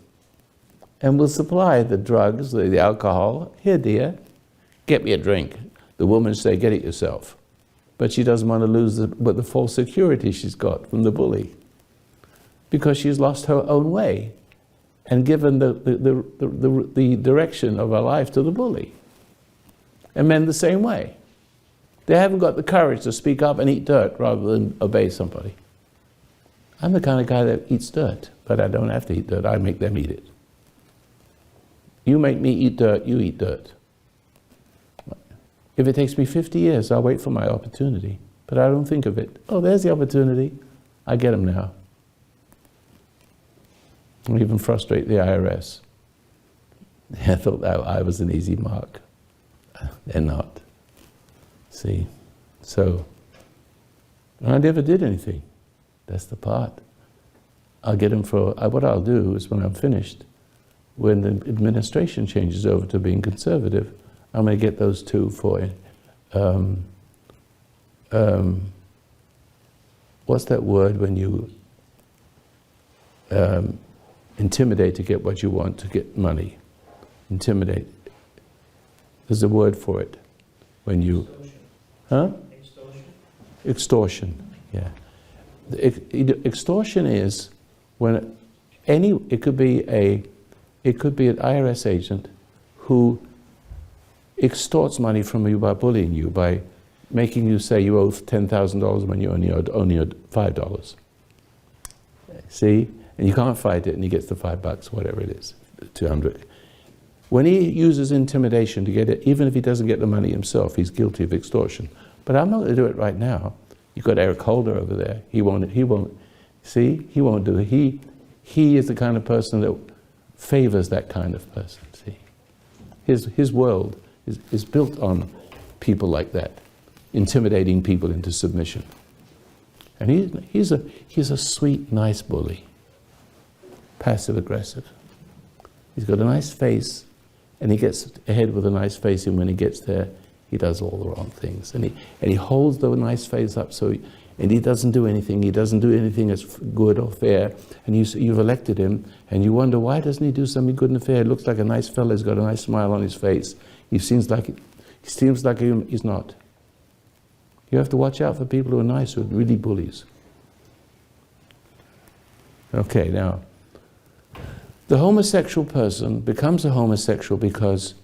and will supply the drugs, the alcohol. Here, dear, get me a drink. The woman say, get it yourself. But she doesn't want to lose the false security she's got from the bully because she's lost her own way and given the direction of her life to the bully. And men the same way. They haven't got the courage to speak up and eat dirt rather than obey somebody. I'm the kind of guy that eats dirt, but I don't have to eat dirt. I make them eat it. You make me eat dirt, you eat dirt. If it takes me 50 years, I'll wait for my opportunity. But I don't think of it. Oh, there's the opportunity. I get them now. I'll even frustrate the IRS. I thought that I was an easy mark. They're not. See? So, I never did anything. That's the part. I'll get them for, what I'll do is when I'm finished, when the administration changes over to being conservative, I'm going to get those two for what's that word when you intimidate to get what you want, to get money? Intimidate. There's a word for it. When you... Huh? Extortion, yeah. Extortion is when it could be an IRS agent who extorts money from you by bullying you, by making you say you owe $10,000 when you only owed $5. See? And you can't fight it, and he gets the $5, whatever it is, 200. When he uses intimidation to get it, even if he doesn't get the money himself, he's guilty of extortion. But I'm not going to do it right now. You've got Eric Holder over there. He won't, see? He won't do it. He is the kind of person that favors that kind of person, see? His world is built on people like that, intimidating people into submission. And he's a sweet, nice bully, passive aggressive. He's got a nice face, and he gets ahead with a nice face, and when he gets there, he does all the wrong things. And he holds the nice face up, and he doesn't do anything. He doesn't do anything that's good or fair. And you've elected him, and you wonder, why doesn't he do something good and fair? It looks like a nice fellow. He's got a nice smile on his face. He seems like he's not. You have to watch out for people who are nice, who are really bullies. Okay, now, the homosexual person becomes a homosexual because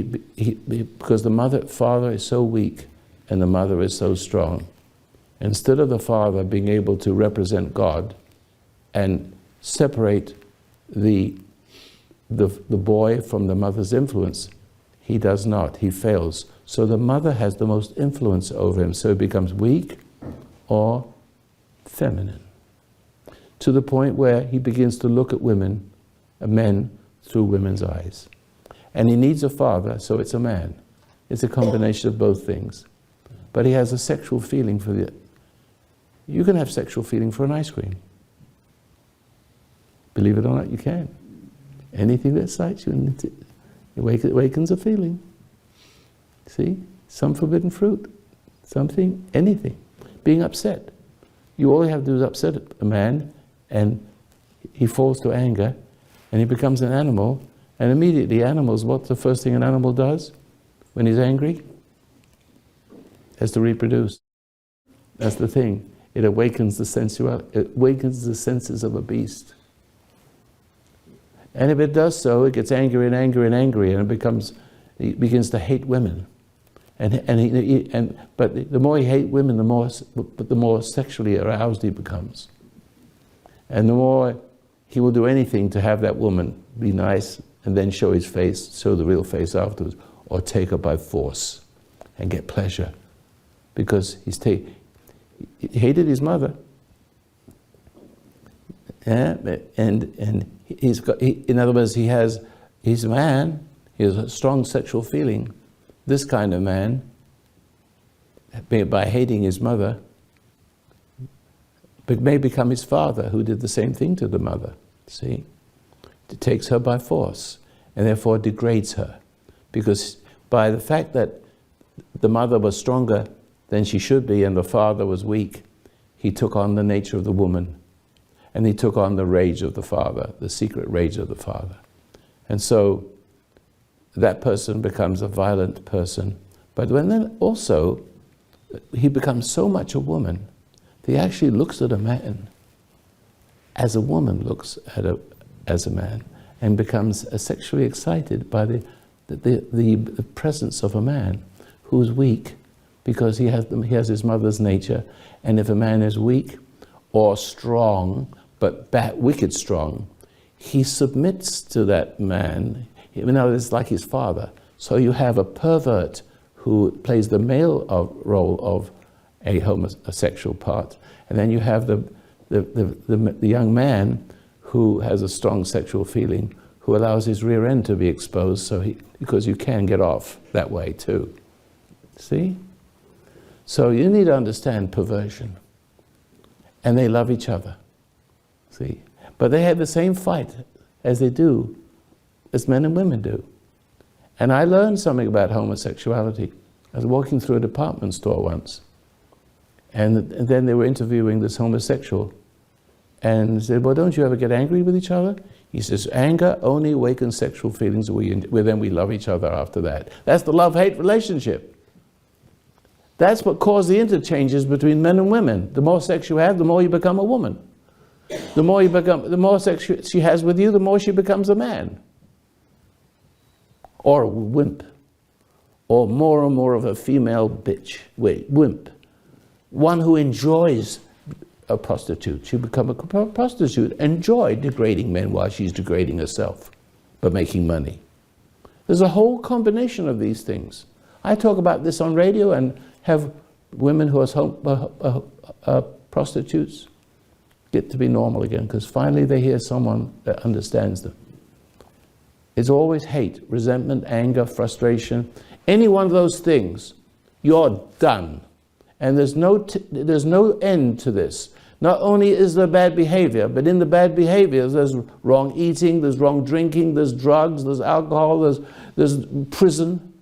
because the father is so weak and the mother is so strong. Instead of the father being able to represent God and separate the boy from the mother's influence, he does not. He fails. So the mother has the most influence over him. So he becomes weak or feminine, to the point where he begins to look at men through women's eyes. And he needs a father, so it's a man. It's a combination of both things. But he has a sexual feeling for the... You can have sexual feeling for an ice cream. Believe it or not, you can. Anything that excites you, it awakens a feeling. See? Some forbidden fruit. Something, anything. Being upset. All you have to do is upset a man, and he falls to anger, and he becomes an animal, and immediately what's the first thing an animal does when he's angry? Has to reproduce. That's the thing. It awakens the sensuality, it awakens the senses of a beast. And if it does so, it gets angry and angry and angry, and it begins to hate women. But the more he hates women, the more sexually aroused he becomes. And the more he will do anything to have that woman be nice and then show his face, show the real face afterwards, or take her by force and get pleasure. Because he hated his mother. Yeah? And in other words, he's a man, he has a strong sexual feeling. This kind of man, by hating his mother, may become his father, who did the same thing to the mother. See? It takes her by force, and therefore degrades her. Because by the fact that the mother was stronger than she should be and the father was weak, he took on the nature of the woman, and he took on the rage of the father, the secret rage of the father. And so that person becomes a violent person. But then also, he becomes so much a woman that he actually looks at a man as a woman looks at as a man, and becomes sexually excited by the presence of a man who's weak, because he has his mother's nature. And if a man is weak or strong, but wicked strong, he submits to that man. It's like his father. So you have a pervert who plays the male role of a homosexual part, and then you have the young man who has a strong sexual feeling, who allows his rear end to be exposed, because you can get off that way too. See? So you need to understand perversion, and they love each other. See? But they have the same fight as men and women do. And I learned something about homosexuality. I was walking through a department store once, and then they were interviewing this homosexual, and said, well, don't you ever get angry with each other? He says, anger only awakens sexual feelings, then we love each other after that. That's the love-hate relationship. That's what caused the interchanges between men and women. The more sex you have, the more you become a woman. The more sex she has with you, the more she becomes a man. Or a wimp. Or more and more of a female bitch. Wimp. One who enjoys a prostitute. She become a prostitute. Enjoy degrading men while she's degrading herself, but making money. There's a whole combination of these things. I talk about this on radio and have women who are prostitutes get to be normal again, because finally they hear someone that understands them. It's always hate, resentment, anger, frustration. Any one of those things, you're done. And there's no end to this. Not only is there bad behavior, but in the bad behaviors there's wrong eating, there's wrong drinking, there's drugs, there's alcohol, there's prison.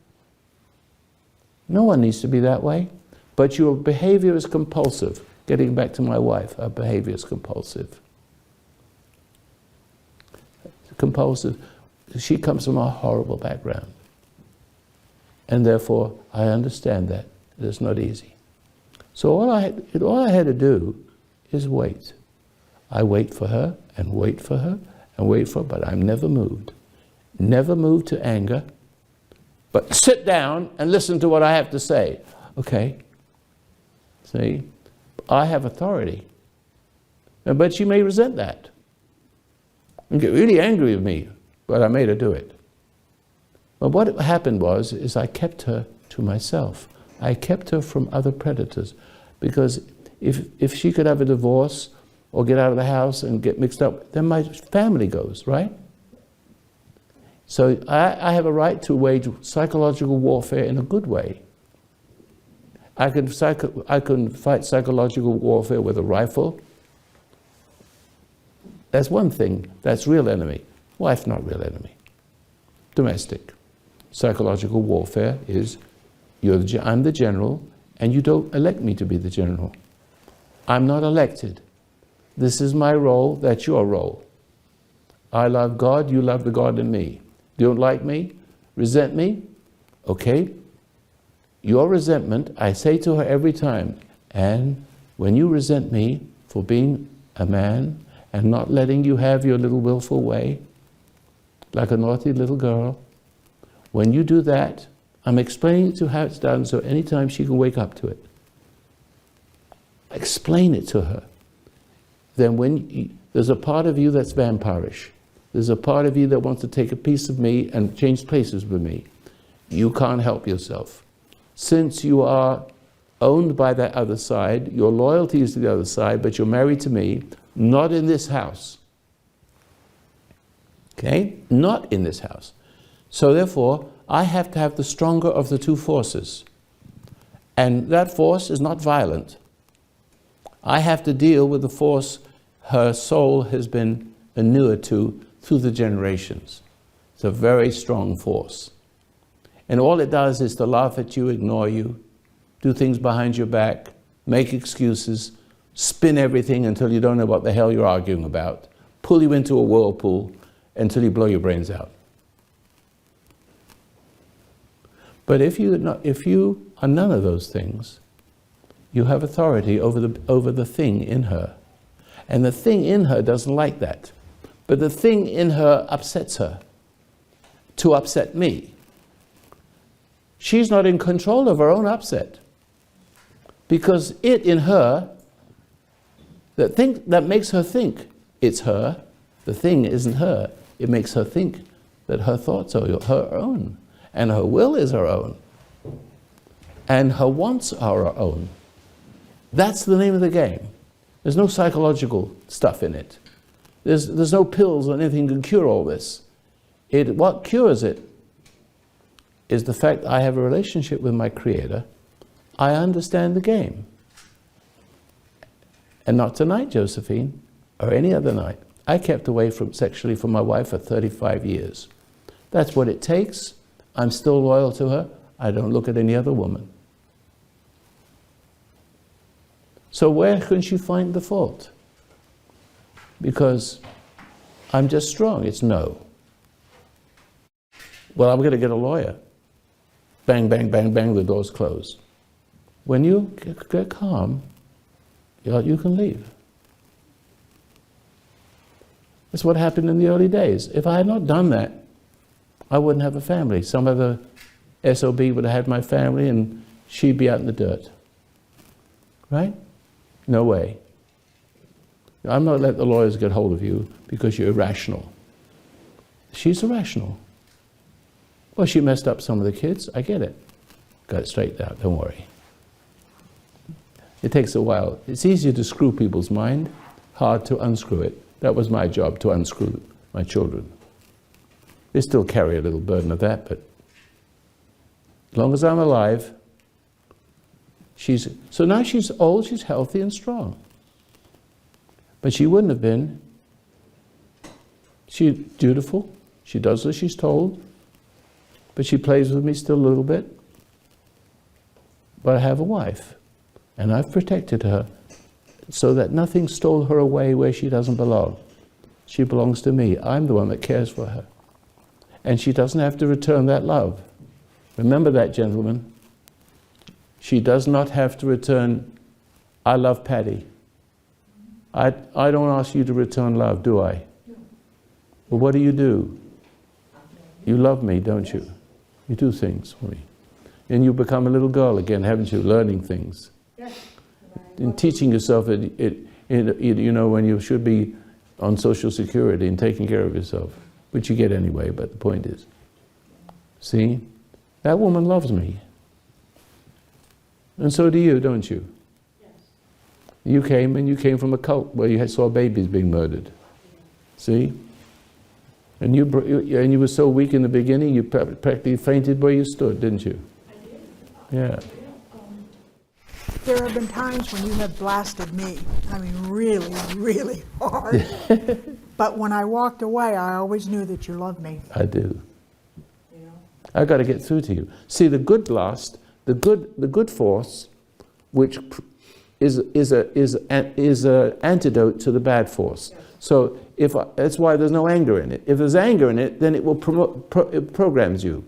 No one needs to be that way. But your behavior is compulsive. Getting back to my wife, her behavior is compulsive. Compulsive. She comes from a horrible background. And therefore, I understand that. It's not easy. So all I had to do is wait. I wait for her, and wait for her, and wait for her, but I'm never moved. Never moved to anger, But sit down and listen to what I have to say. Okay. See? I have authority. But she may resent that and get really angry with me, but I made her do it. But what happened is I kept her to myself. I kept her from other predators, because if she could have a divorce or get out of the house and get mixed up, then my family goes, right? So I have a right to wage psychological warfare in a good way. I can fight psychological warfare with a rifle. That's one thing. That's real enemy. Wife, not real enemy. Domestic. Psychological warfare is, I'm the general, and you don't elect me to be the general. I'm not elected. This is my role, that's your role. I love God, you love the God in me. You don't like me? Resent me? Okay. Your resentment, I say to her every time, and when you resent me for being a man and not letting you have your little willful way, like a naughty little girl, when you do that, I'm explaining to her how it's done, so anytime she can wake up to it. Explain it to her. Then there's a part of you that's vampirish. There's a part of you that wants to take a piece of me and change places with me. You can't help yourself. Since you are owned by that other side, your loyalty is to the other side, but you're married to me, not in this house. Okay? Not in this house. So therefore, I have to have the stronger of the two forces. And that force is not violent. I have to deal with the force her soul has been inured to through the generations. It's a very strong force. And all it does is to laugh at you, ignore you, do things behind your back, make excuses, spin everything until you don't know what the hell you're arguing about, pull you into a whirlpool until you blow your brains out. But if you are none of those things, you have authority over the thing in her. And the thing in her doesn't like that. But the thing in her upsets her to upset me. She's not in control of her own upset. Because it in her, that makes her think it's her, the thing isn't her. It makes her think that her thoughts are her own. And her will is her own. And her wants are her own. That's the name of the game. There's no psychological stuff in it. There's no pills or anything to cure all this. What cures it is the fact I have a relationship with my Creator. I understand the game. And not tonight, Josephine, or any other night. I kept away sexually from my wife for 35 years. That's what it takes. I'm still loyal to her. I don't look at any other woman. So where can she find the fault? Because I'm just strong. It's no. Well, I'm going to get a lawyer. Bang, bang, bang, bang, the door's closed. When you get calm, you can leave. That's what happened in the early days. If I had not done that, I wouldn't have a family. Some other SOB would have had my family and she'd be out in the dirt. Right? No way. I'm not letting the lawyers get hold of you because you're irrational. She's irrational. Well, she messed up some of the kids. I get it. Got it straightened out. Don't worry. It takes a while. It's easier to screw people's mind, hard to unscrew it. That was my job, to unscrew my children. They still carry a little burden of that, but as long as I'm alive, so now she's old, she's healthy and strong. But she wouldn't have been. She's dutiful, she does as she's told, but she plays with me still a little bit. But I have a wife, and I've protected her so that nothing stole her away where she doesn't belong. She belongs to me. I'm the one that cares for her. And she doesn't have to return that love. Remember that, gentlemen. She does not have to return, I love Patty. I don't ask you to return love, do I? Well, what do? You love me, don't you? You do things for me. And you become a little girl again, haven't you? Learning things. Yes. And teaching yourself, you know, when you should be on Social Security and taking care of yourself, which you get anyway, but the point is, see, that woman loves me. And so do you, don't you? Yes. You came from a cult where you saw babies being murdered. See? And you were so weak in the beginning, you practically fainted where you stood, didn't you? I did. Yeah. There have been times when you have blasted me. I mean, really, really hard. But when I walked away, I always knew that you loved me. I do. You know? I got to get through to you. See, the good blast, the good force, which is an antidote to the bad force. So that's why there's no anger in it. If there's anger in it, then it will it programs you.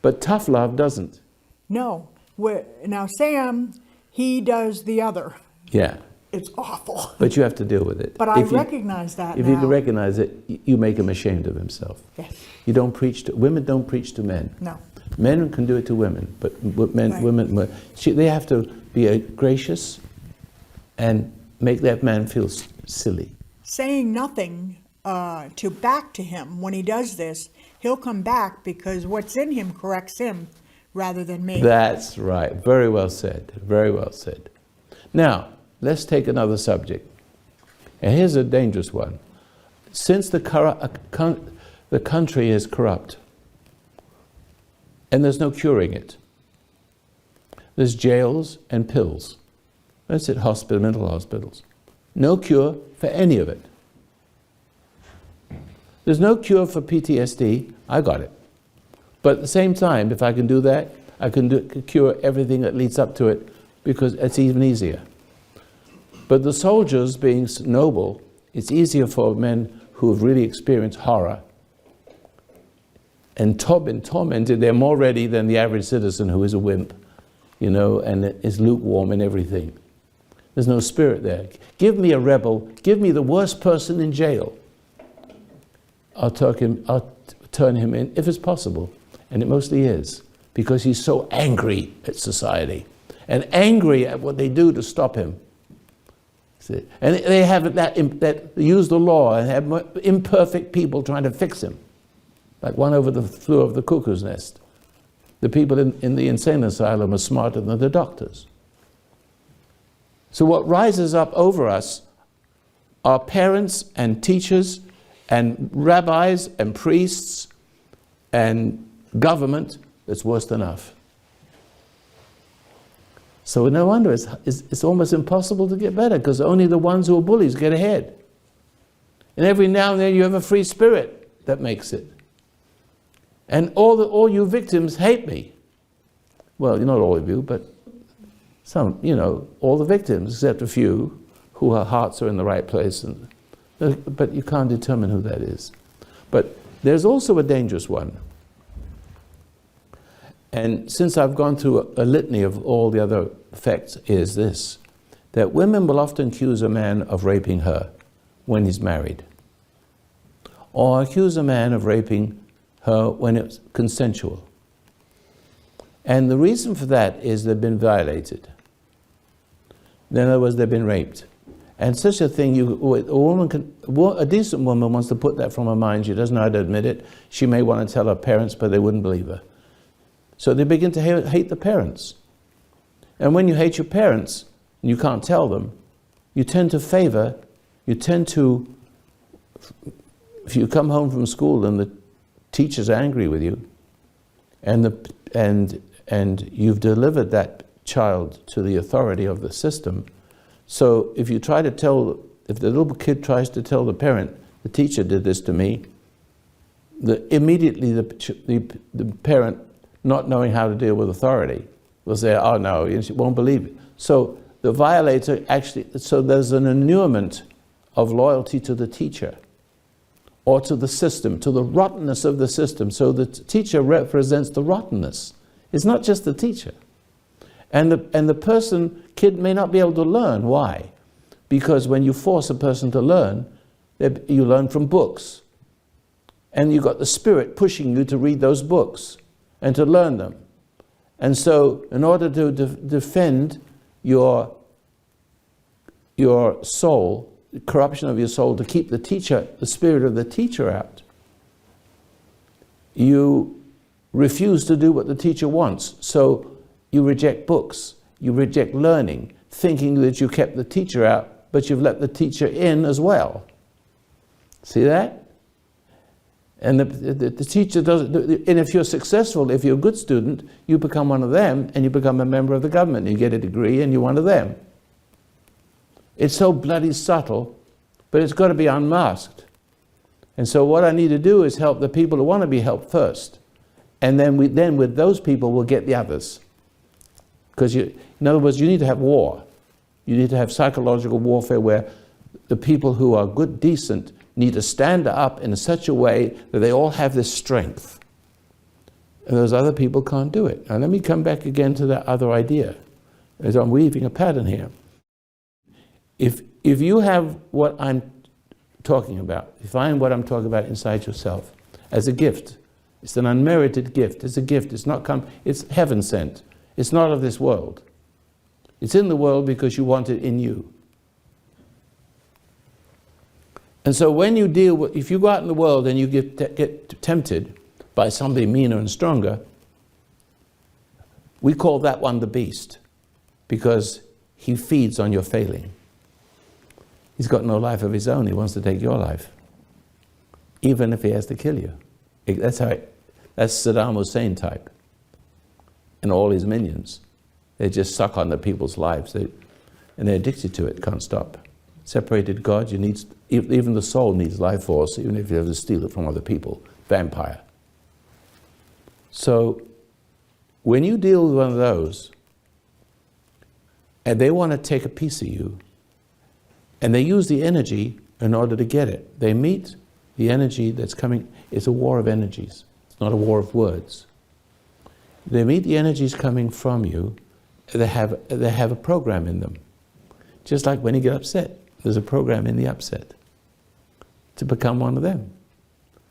But tough love doesn't. No. Now Sam, he does the other. Yeah. It's awful. But you have to deal with it. But I recognize that If now. you can recognize it, you make him ashamed of himself. Yes. You don't preach to women. Don't preach to men. No. Men can do it to women, but Right. women, they have to be gracious and make that man feel silly. Saying nothing back to him when he does this, he'll come back because what's in him corrects him rather than me. That's right. Very well said. Very well said. Now, let's take another subject. And here's a dangerous one. Since the country is corrupt, and there's no curing it, there's jails and pills. That's it, mental hospitals. No cure for any of it. There's no cure for PTSD. I got it. But at the same time, if I can do that, I can cure everything that leads up to it because it's even easier. But the soldiers being noble, it's easier for men who have really experienced horror and been tormented. They're more ready than the average citizen who is a wimp, you know, and is lukewarm in everything. There's no spirit there. Give me a rebel. Give me the worst person in jail. I'll turn him in, if it's possible. And it mostly is, because he's so angry at society and angry at what they do to stop him. See? And they have that use the law and have imperfect people trying to fix him. Like one flew over the cuckoo's nest. The people in the insane asylum are smarter than the doctors. So what rises up over us are parents and teachers and rabbis and priests and government that's worse than enough. So no wonder it's almost impossible to get better, because only the ones who are bullies get ahead. And every now and then you have a free spirit that makes it. And all you victims hate me. Well, not all of you, but some, all the victims, except a few whose hearts are in the right place. But you can't determine who that is. But there's also a dangerous one. And since I've gone through a litany of all the other effects, is this, that women will often accuse a man of raping her when he's married, or accuse a man of raping her when it's consensual. And the reason for that is they've been violated. In other words, they've been raped. And such a thing, a decent woman wants to put that from her mind. She doesn't know how to admit it. She may want to tell her parents, but they wouldn't believe her. So they begin to hate the parents. And when you hate your parents, and you can't tell them, you tend to, if you come home from school and the teacher's angry with you, and you've delivered that child to the authority of the system. So if the little kid tries to tell the parent, the teacher did this to me, immediately the parent, not knowing how to deal with authority, will say, oh no, you won't believe it. So the violator so there's an annulment of loyalty to the teacher or to the system, to the rottenness of the system. So the teacher represents the rottenness. It's not just the teacher. And the kid may not be able to learn. Why? Because when you force a person to learn, you learn from books. And you've got the spirit pushing you to read those books. and to learn them. And so, in order to defend your soul, the corruption of your soul, to keep the teacher, the spirit of the teacher out, you refuse to do what the teacher wants. So you reject books, you reject learning, thinking that you kept the teacher out, but you've let the teacher in as well. See that? And the teacher doesn't, and if you're successful, if you're a good student, you become one of them, and you become a member of the government. You get a degree, and you're one of them. It's so bloody subtle, but it's got to be unmasked. And so what I need to do is help the people who want to be helped first. And then with those people, we'll get the others. Because in other words, you need to have war. You need to have psychological warfare where the people who are good, decent, need to stand up in such a way that they all have this strength. And those other people can't do it. Now let me come back again to that other idea, as I'm weaving a pattern here. If you have what I'm talking about, find what I'm talking about inside yourself as a gift. It's an unmerited gift. It's a gift. It's heaven sent. It's not of this world. It's in the world because you want it in you. And so when you deal with, if you go out in the world and you get tempted by somebody meaner and stronger, we call that one the beast, because he feeds on your failing. He's got no life of his own. He wants to take your life, even if he has to kill you. That's Saddam Hussein type, and all his minions. They just suck on the people's lives, and they're addicted to it. Can't stop. Separated God, even the soul needs life force, even if you have to steal it from other people. Vampire. So, when you deal with one of those, and they want to take a piece of you, and they use the energy in order to get it. They meet the energy that's coming. It's a war of energies. It's not a war of words. They meet the energies coming from you. They have a program in them. Just like when you get upset, there's a program in the upset to become one of them,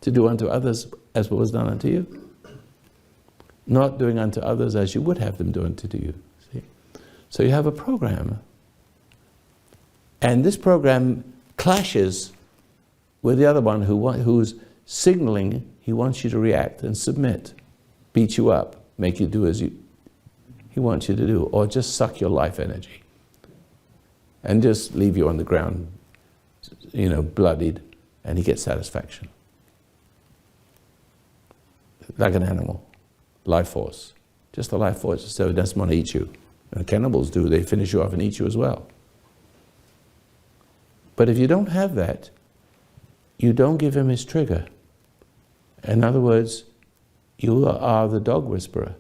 to do unto others as what was done unto you. Not doing unto others as you would have them do unto you. See? So you have a program. And this program clashes with the other one who's signaling he wants you to react and submit, beat you up, make you do as he wants you to do, or just suck your life energy and just leave you on the ground, bloodied, and he gets satisfaction. Like an animal, life force. Just the life force, so it doesn't want to eat you. And cannibals do, they finish you off and eat you as well. But if you don't have that, you don't give him his trigger. In other words, you are the dog whisperer.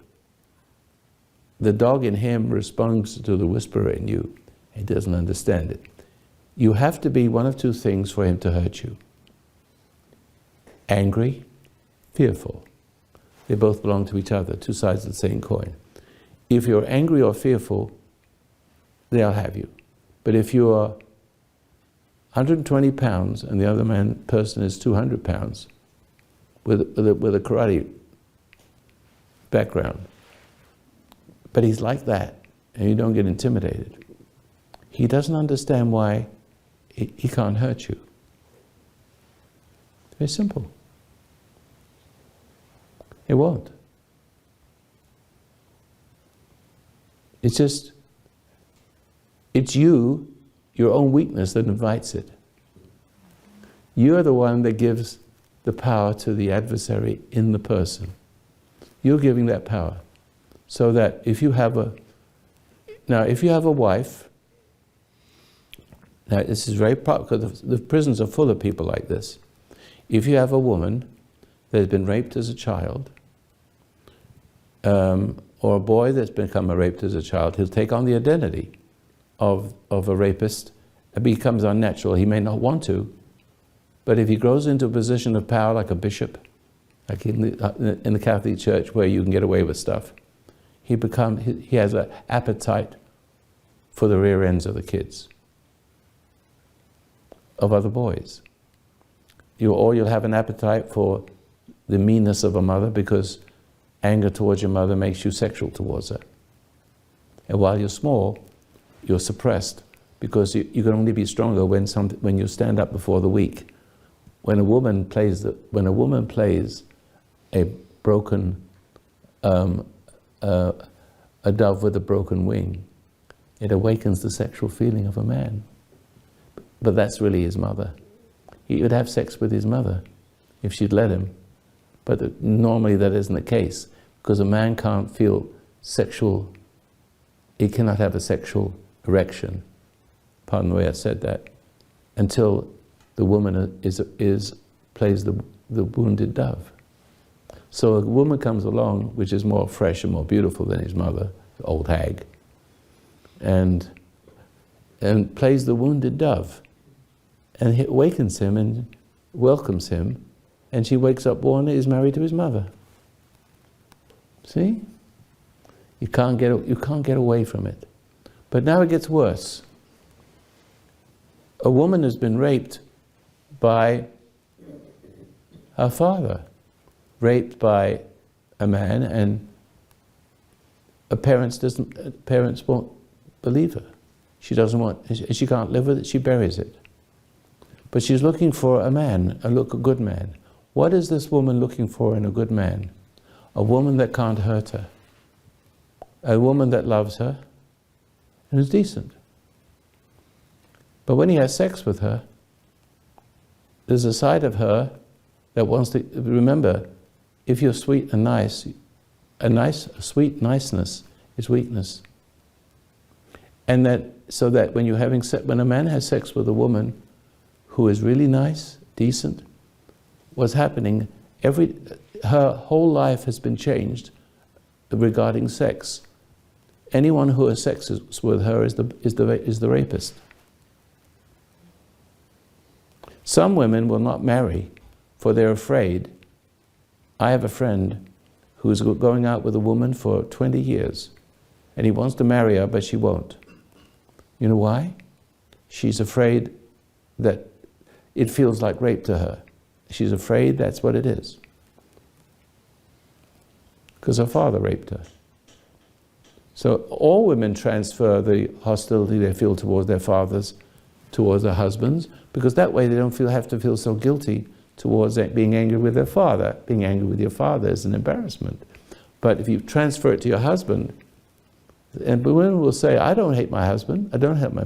The dog in him responds to the whisperer in you. He doesn't understand it. You have to be one of two things for him to hurt you. Angry, fearful. They both belong to each other, two sides of the same coin. If you're angry or fearful, they'll have you. But if you are 120 pounds and the other person is 200 pounds with a karate background, but he's like that, and you don't get intimidated, he doesn't understand why he can't hurt you. Very simple. It won't. It's just, it's you, your own weakness, that invites it. You're the one that gives the power to the adversary in the person. You're giving that power. So that if you have a wife, now this is very popular, because the prisons are full of people like this. If you have a woman that has been raped as a child, or a boy that's become raped as a child, he'll take on the identity of a rapist. It becomes unnatural. He may not want to, but if he grows into a position of power like a bishop, like in the Catholic Church where you can get away with stuff, he has an appetite for the rear ends of the kids, of other boys. Or you'll have an appetite for the meanness of a mother, because anger towards your mother makes you sexual towards her. And while you're small, you're suppressed because you can only be stronger when you stand up before the weak. When a woman plays a broken a dove with a broken wing, it awakens the sexual feeling of a man. But that's really his mother. He would have sex with his mother if she'd let him. But normally that isn't the case, because a man can't feel sexual, he cannot have a sexual erection, pardon the way I said that, until the woman plays the wounded dove. So a woman comes along which is more fresh and more beautiful than his mother, the old hag, and plays the wounded dove, and it awakens him and welcomes him, and she wakes up born is married to his mother. See? You can't get away from it. But now it gets worse. A woman has been raped by her father, raped by a man, and parents won't believe her. She can't live with it, she buries it. But she's looking for a man, a good man. What is this woman looking for in a good man? A woman that can't hurt her. A woman that loves her and is decent. But when he has sex with her, there's a side of her that wants to, remember, if you're sweet and nice, a sweet niceness is weakness. And so that when a man has sex with a woman who is really nice, decent, what's happening, her whole life has been changed regarding sex. Anyone who has sex with her is the rapist. Some women will not marry, for they're afraid. I have a friend who's going out with a woman for 20 years, and he wants to marry her, but she won't. You know why? She's afraid that it feels like rape to her. She's afraid that's what it is. Because her father raped her. So all women transfer the hostility they feel towards their fathers, towards their husbands, because that way they don't have to feel so guilty towards being angry with their father. Being angry with your father is an embarrassment. But if you transfer it to your husband, and women will say, I don't hate my husband, I don't hate my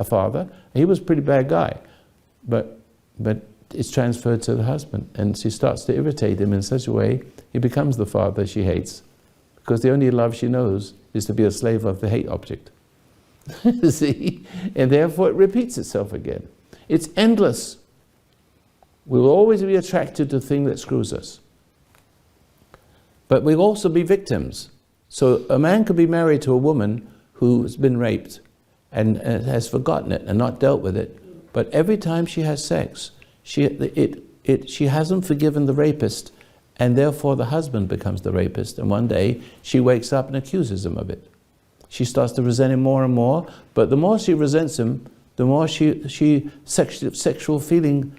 father, he was a pretty bad guy. But it's transferred to the husband, and she starts to irritate him in such a way, he becomes the father she hates. Because the only love she knows is to be a slave of the hate object. See? And therefore it repeats itself again. It's endless. We will always be attracted to the thing that screws us. But we'll also be victims. So a man could be married to a woman who's been raped and has forgotten it and not dealt with it. But every time she has sex, she hasn't forgiven the rapist, and therefore the husband becomes the rapist. And one day she wakes up and accuses him of it. She starts to resent him more and more, but the more she resents him, the more sexual feeling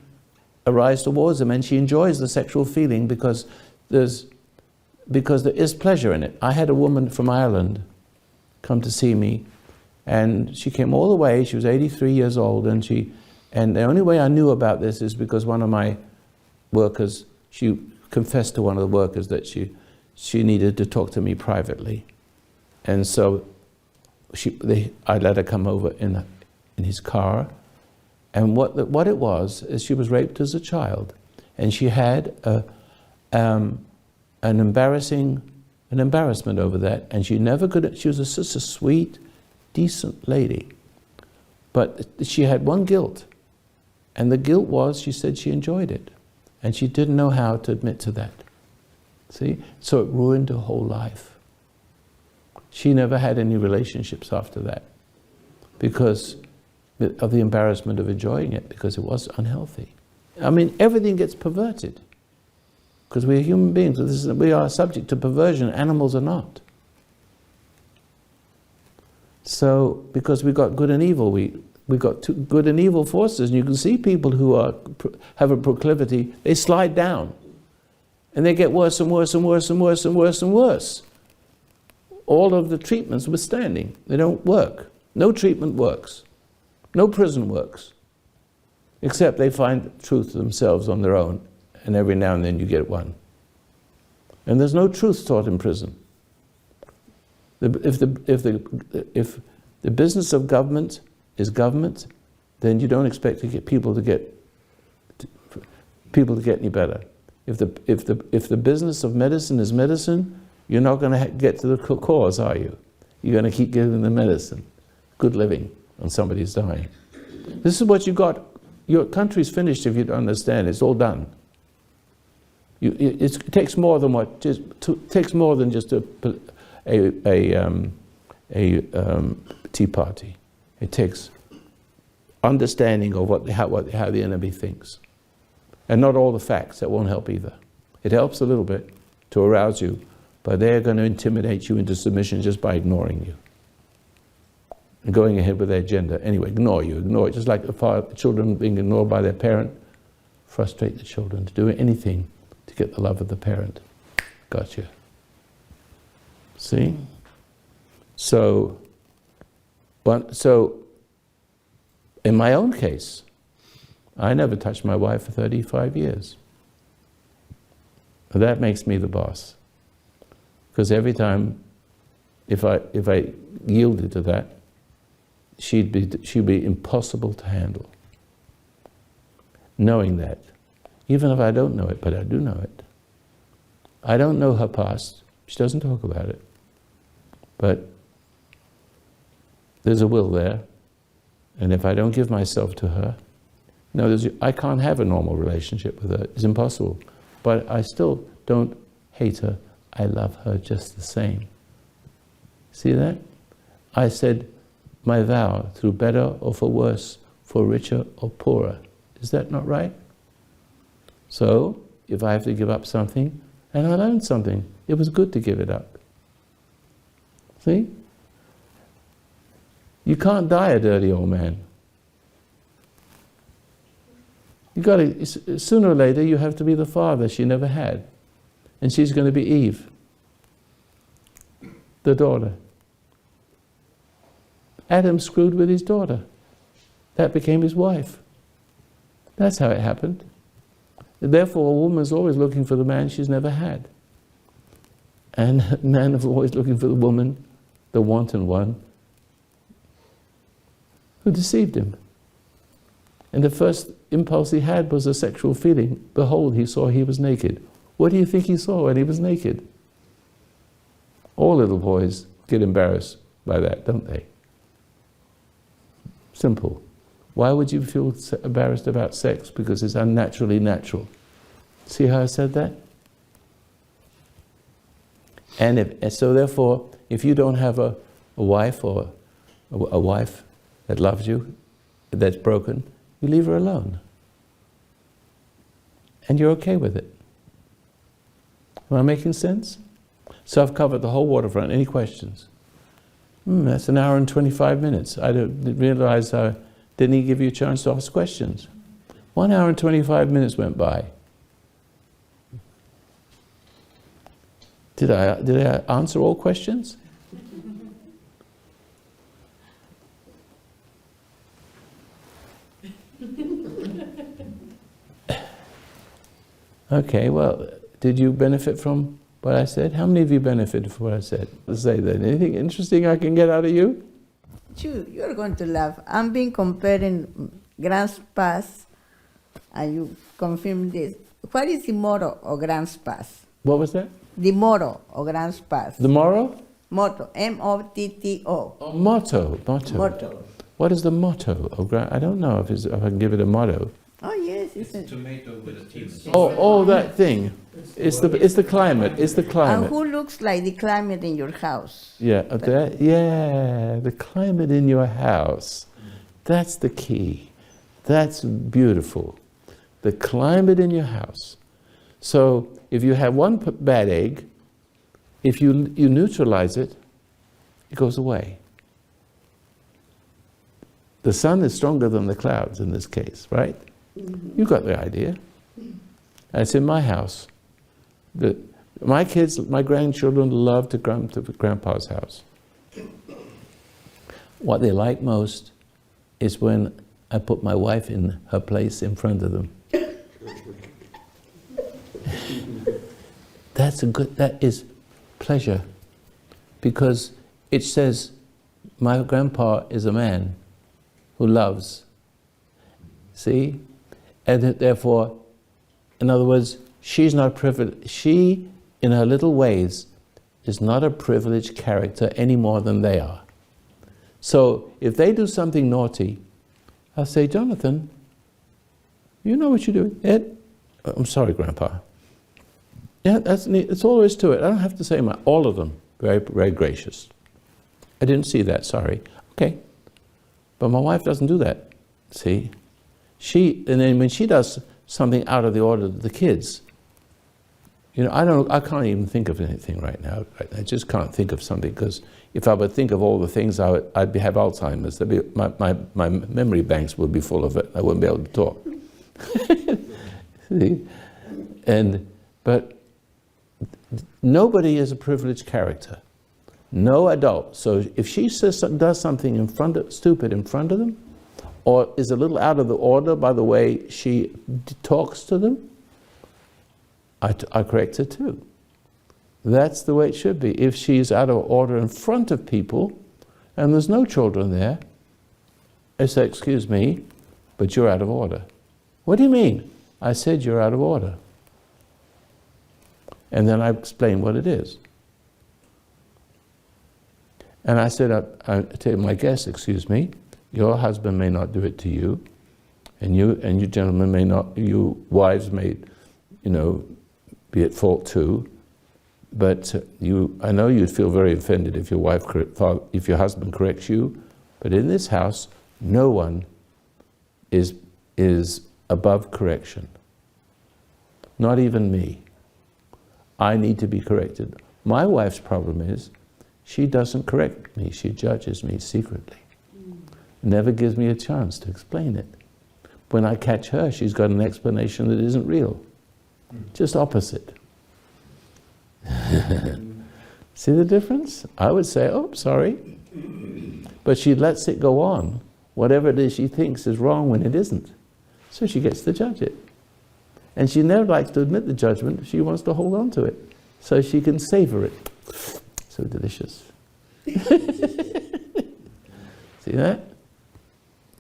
arises towards him, and she enjoys the sexual feeling because there is pleasure in it. I had a woman from Ireland come to see me, and she came all the way. She was 83 years old, and the only way I knew about this is because one of my workers, she confessed to one of the workers that she needed to talk to me privately, and so I let her come over in his car, and what it was is she was raped as a child, and she had an embarrassment over that, and she never could. She was such a sweet, decent lady, but she had one guilt, and the guilt was she said she enjoyed it, and she didn't know how to admit to that. See, so it ruined her whole life. She never had any relationships after that because of the embarrassment of enjoying it, because it was unhealthy. I mean, everything gets perverted because we're human beings. We are subject to perversion. Animals are not. So, because we got good and evil, we got two good and evil forces, and you can see people who have a proclivity, they slide down. And they get worse and worse and worse and worse and worse and worse. All of the treatments withstanding, they don't work. No treatment works. No prison works. Except they find truth themselves on their own, and every now and then you get one. And there's no truth taught in prison. If the business of government is government, then you don't expect to get people to get any better. If the business of medicine is medicine, you're not going to get to the cause, are you? You're going to keep giving them medicine, good living, when somebody's dying. This is what you got. Your country's finished if you don't understand. It's all done. It takes more than just a tea party. It takes understanding of how the enemy thinks, and not all the facts. That won't help either. It helps a little bit to arouse you, but they're going to intimidate you into submission just by ignoring you and going ahead with their agenda. Anyway, ignore it. Just like the children being ignored by their parent, frustrate the children to do anything to get the love of the parent. Gotcha. See? So in my own case, I never touched my wife for 35 years. That makes me the boss. Because every time, if I yielded to that, she'd be impossible to handle. Knowing that, even if I don't know it, but I do know it. I don't know her past. She doesn't talk about it. But there's a will there. And if I don't give myself to her, I can't have a normal relationship with her. It's impossible. But I still don't hate her. I love her just the same. See that? I said my vow, through better or for worse, for richer or poorer. Is that not right? So, if I have to give up something, and I learned something, it was good to give it up. See? You can't die a dirty old man. Sooner or later you have to be the father she never had. And she's going to be Eve, the daughter. Adam screwed with his daughter. That became his wife. That's how it happened. Therefore, a woman's always looking for the man she's never had. And a man is always looking for the woman, the wanton one, who deceived him. And the first impulse he had was a sexual feeling. Behold, he saw he was naked. What do you think he saw when he was naked? All little boys get embarrassed by that, don't they? Simple. Why would you feel embarrassed about sex? Because it's unnaturally natural. See how I said that? And so therefore, if you don't have a wife or a wife that loves you, that's broken, you leave her alone. And you're okay with it. Am I making sense? So I've covered the whole waterfront. Any questions? That's an hour and 25 minutes. I didn't realize I didn't even give you a chance to ask questions. 1 hour and 25 minutes went by. Did I answer all questions? Okay, well, did you benefit from what I said? How many of you benefited from what I said? Let's say that. Anything interesting I can get out of you? You're going to laugh. I've been comparing grandpas, and you confirm this. What is the motto of grandpas? What was that? The motto of grandpas. The motto? Motto. M-O-T-T-O. Oh, motto. Motto. What is the motto of I don't know if I can give it a motto. Oh yes, it's a tomato with a T. Oh, that thing. It's the climate. It's the And climate. who looks like the climate in your house? Yeah, the climate in your house. That's the key. That's beautiful. The climate in your house. So if you have one bad egg, if you neutralize it, it goes away. The sun is stronger than the clouds in this case, right? You got the idea. It's in my house. My kids, my grandchildren love to come to Grandpa's house. What they like most is when I put my wife in her place in front of them. That is pleasure, because it says my grandpa is a man who loves. See? And therefore, in other words, she's not privileged. She, in her little ways, is not a privileged character any more than they are. So if they do something naughty, I'll say, Jonathan, you know what you're doing. Ed, I'm sorry, Grandpa. Yeah, that's neat. That's all there is to it. I don't have to say all of them. Very, very gracious. I didn't see that, sorry. Okay. But my wife doesn't do that. See? And then when she does something out of the order of the kids, you know, I can't even think of anything right now. I just can't think of something, because if I would think of all the things, I'd have Alzheimer's. My memory banks would be full of it. I wouldn't be able to talk. See? But nobody is a privileged character. No adult. So if she does something stupid in front of them, or is a little out of the order by the way she talks to them, I correct her too. That's the way it should be. If she's out of order in front of people, and there's no children there, I say, excuse me, but you're out of order. What do you mean? I said you're out of order. And then I explain what it is. And I said, I tell my guests, excuse me, your husband may not do it to you, and you gentlemen may not, you wives may, be at fault too. But I know you'd feel very offended if if your husband corrects you. But in this house, no one is above correction. Not even me. I need to be corrected. My wife's problem is, she doesn't correct me. She judges me secretly. Never gives me a chance to explain it. When I catch her, she's got an explanation that isn't real. Just opposite. See the difference? I would say, oh, sorry. But she lets it go on. Whatever it is she thinks is wrong when it isn't. So she gets to judge it. And she never likes to admit the judgment. She wants to hold on to it so she can savor it. So delicious. See that?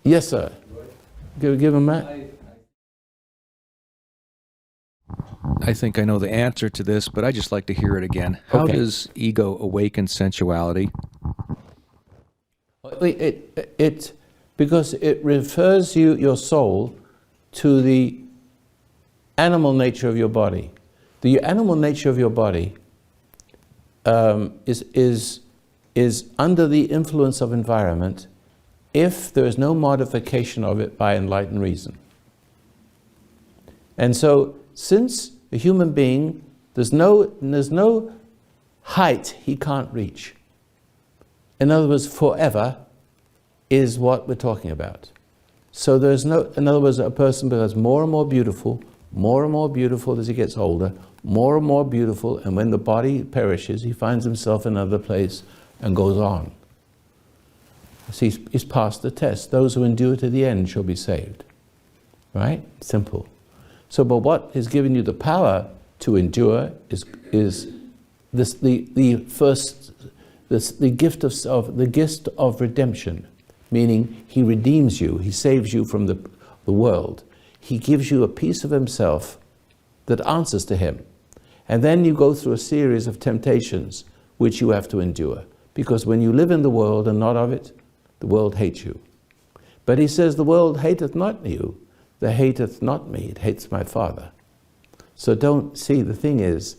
Yes, sir. Give him that. I think I know the answer to this, but I just like to hear it again. How Okay. does ego awaken sensuality? Because it refers your soul to the animal nature of your body. The animal nature of your body is under the influence of environment if there is no modification of it by enlightened reason. And so, since a human being, there's no height he can't reach. In other words, forever is what we're talking about. So there's no, in other words, a person becomes more and more beautiful as he gets older, more and more beautiful, and when the body perishes, he finds himself in another place and goes on. So he's passed the test. Those who endure to the end shall be saved. Right? Simple. So, but what has given you the power to endure is the gift of redemption, meaning he redeems you, he saves you from the world. He gives you a piece of himself that answers to him. And then you go through a series of temptations which you have to endure. Because when you live in the world and not of it, the world hates you. But he says, the world hateth not you, that hateth not me, it hates my Father. So don't see, the thing is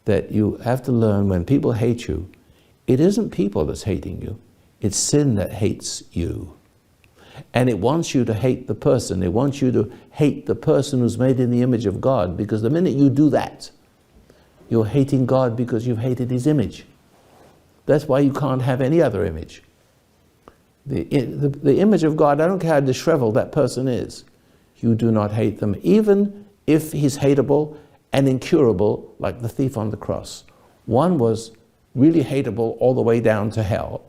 that you have to learn when people hate you, it isn't people that's hating you, it's sin that hates you. And it wants you to hate the person. It wants you to hate the person who's made in the image of God, because the minute you do that, you're hating God because you've hated his image. That's why you can't have any other image. The image of God, I don't care how disheveled that person is, you do not hate them, even if he's hateable and incurable, like the thief on the cross. One was really hateable all the way down to hell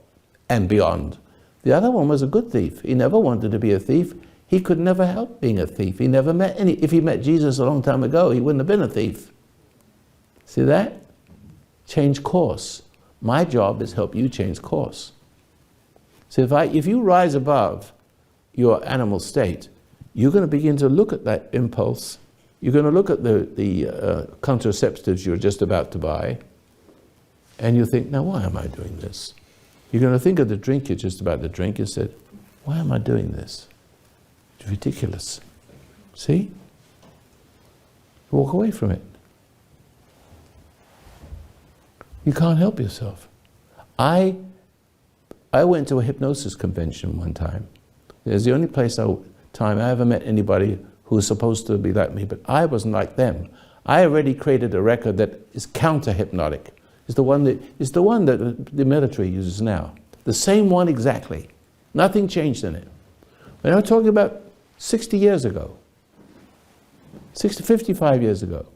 and beyond. The other one was a good thief. He never wanted to be a thief. He could never help being a thief. He never met any. If he met Jesus a long time ago, he wouldn't have been a thief. See that? Change course. My job is help you change course. So if you rise above your animal state, you're going to begin to look at that impulse. You're going to look at the contraceptives you're just about to buy, and you think, now why am I doing this? You're going to think of the drink you're just about to drink and said, why am I doing this? It's ridiculous. See? Walk away from it. You can't help yourself. I went to a hypnosis convention one time. It's the only time I ever met anybody who was supposed to be like me, but I wasn't like them. I already created a record that is counter-hypnotic. It's the one that the military uses now. The same one exactly. Nothing changed in it. And I'm talking about 60 years ago. 55 years ago.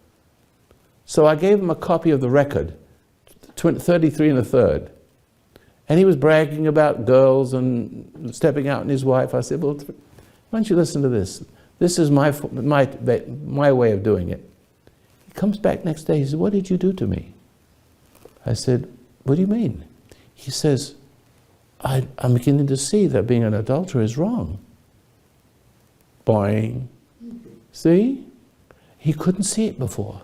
So I gave him a copy of the record, 33 1/3. And he was bragging about girls and stepping out and his wife. I said, well, why don't you listen to this? This is my way of doing it. He comes back next day, he says, what did you do to me? I said, what do you mean? He says, I'm beginning to see that being an adulterer is wrong. Boing. See? He couldn't see it before.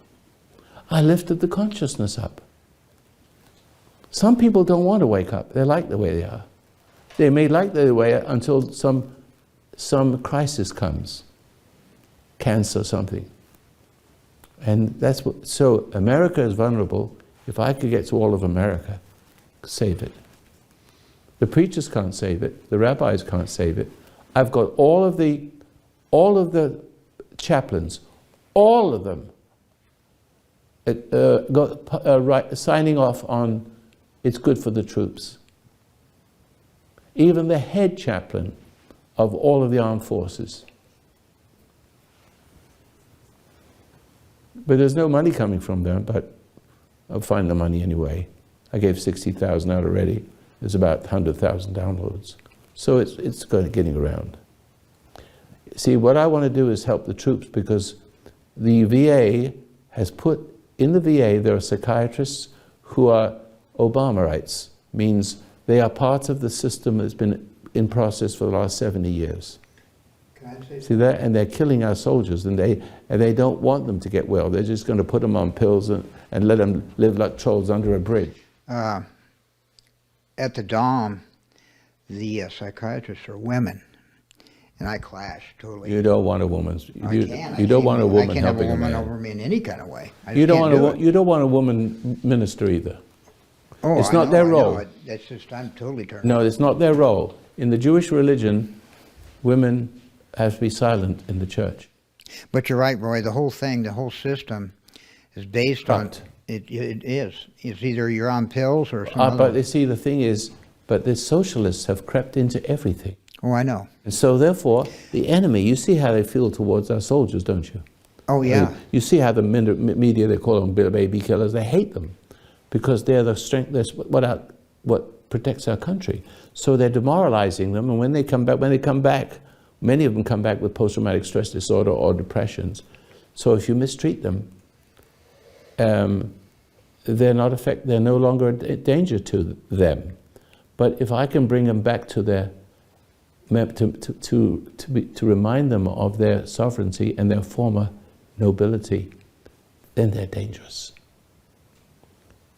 I lifted the consciousness up. Some people don't want to wake up. They like the way they are. They may like the way until some crisis comes. Cancer, something. And that's what, so America is vulnerable. If I could get to all of America, save it. The preachers can't save it. The rabbis can't save it. I've got all of the chaplains, all of them, signing off on it's good for the troops. Even the head chaplain of all of the armed forces. But there's no money coming from them, but I'll find the money anyway. I gave 60,000 out already. There's about 100,000 downloads. So it's getting around. See, what I want to do is help the troops, because the VA has put, in the VA there are psychiatrists who are Obamaites, means they are part of the system that's been in process for the last 70 years. See that? And they're killing our soldiers, and they don't want them to get well. They're just going to put them on pills and let them live like trolls under a bridge. At the Dom, the psychiatrists are women, and I clash totally. You don't want a woman. You don't want a woman helping a man. I can't have a woman over me in any kind of way. You don't want a woman minister either. Oh, it's not their role. That's just, I'm totally turned. No, it's not their role. In the Jewish religion, women have to be silent in the church. But you're right, Roy. The whole thing, the whole system, is based on it. It is. It's either you're on pills or something. But you see, the thing is, but the socialists have crept into everything. Oh, I know. And so, therefore, the enemy. You see how they feel towards our soldiers, don't you? Oh, yeah. You see how the media, they call them baby killers. They hate them because they're the strength. That's what protects our country. So they're demoralizing them, and when they come back, many of them come back with post-traumatic stress disorder or depressions. So if you mistreat them, they're no longer a danger to them. But if I can bring them back to their, to remind them of their sovereignty and their former nobility, then they're dangerous.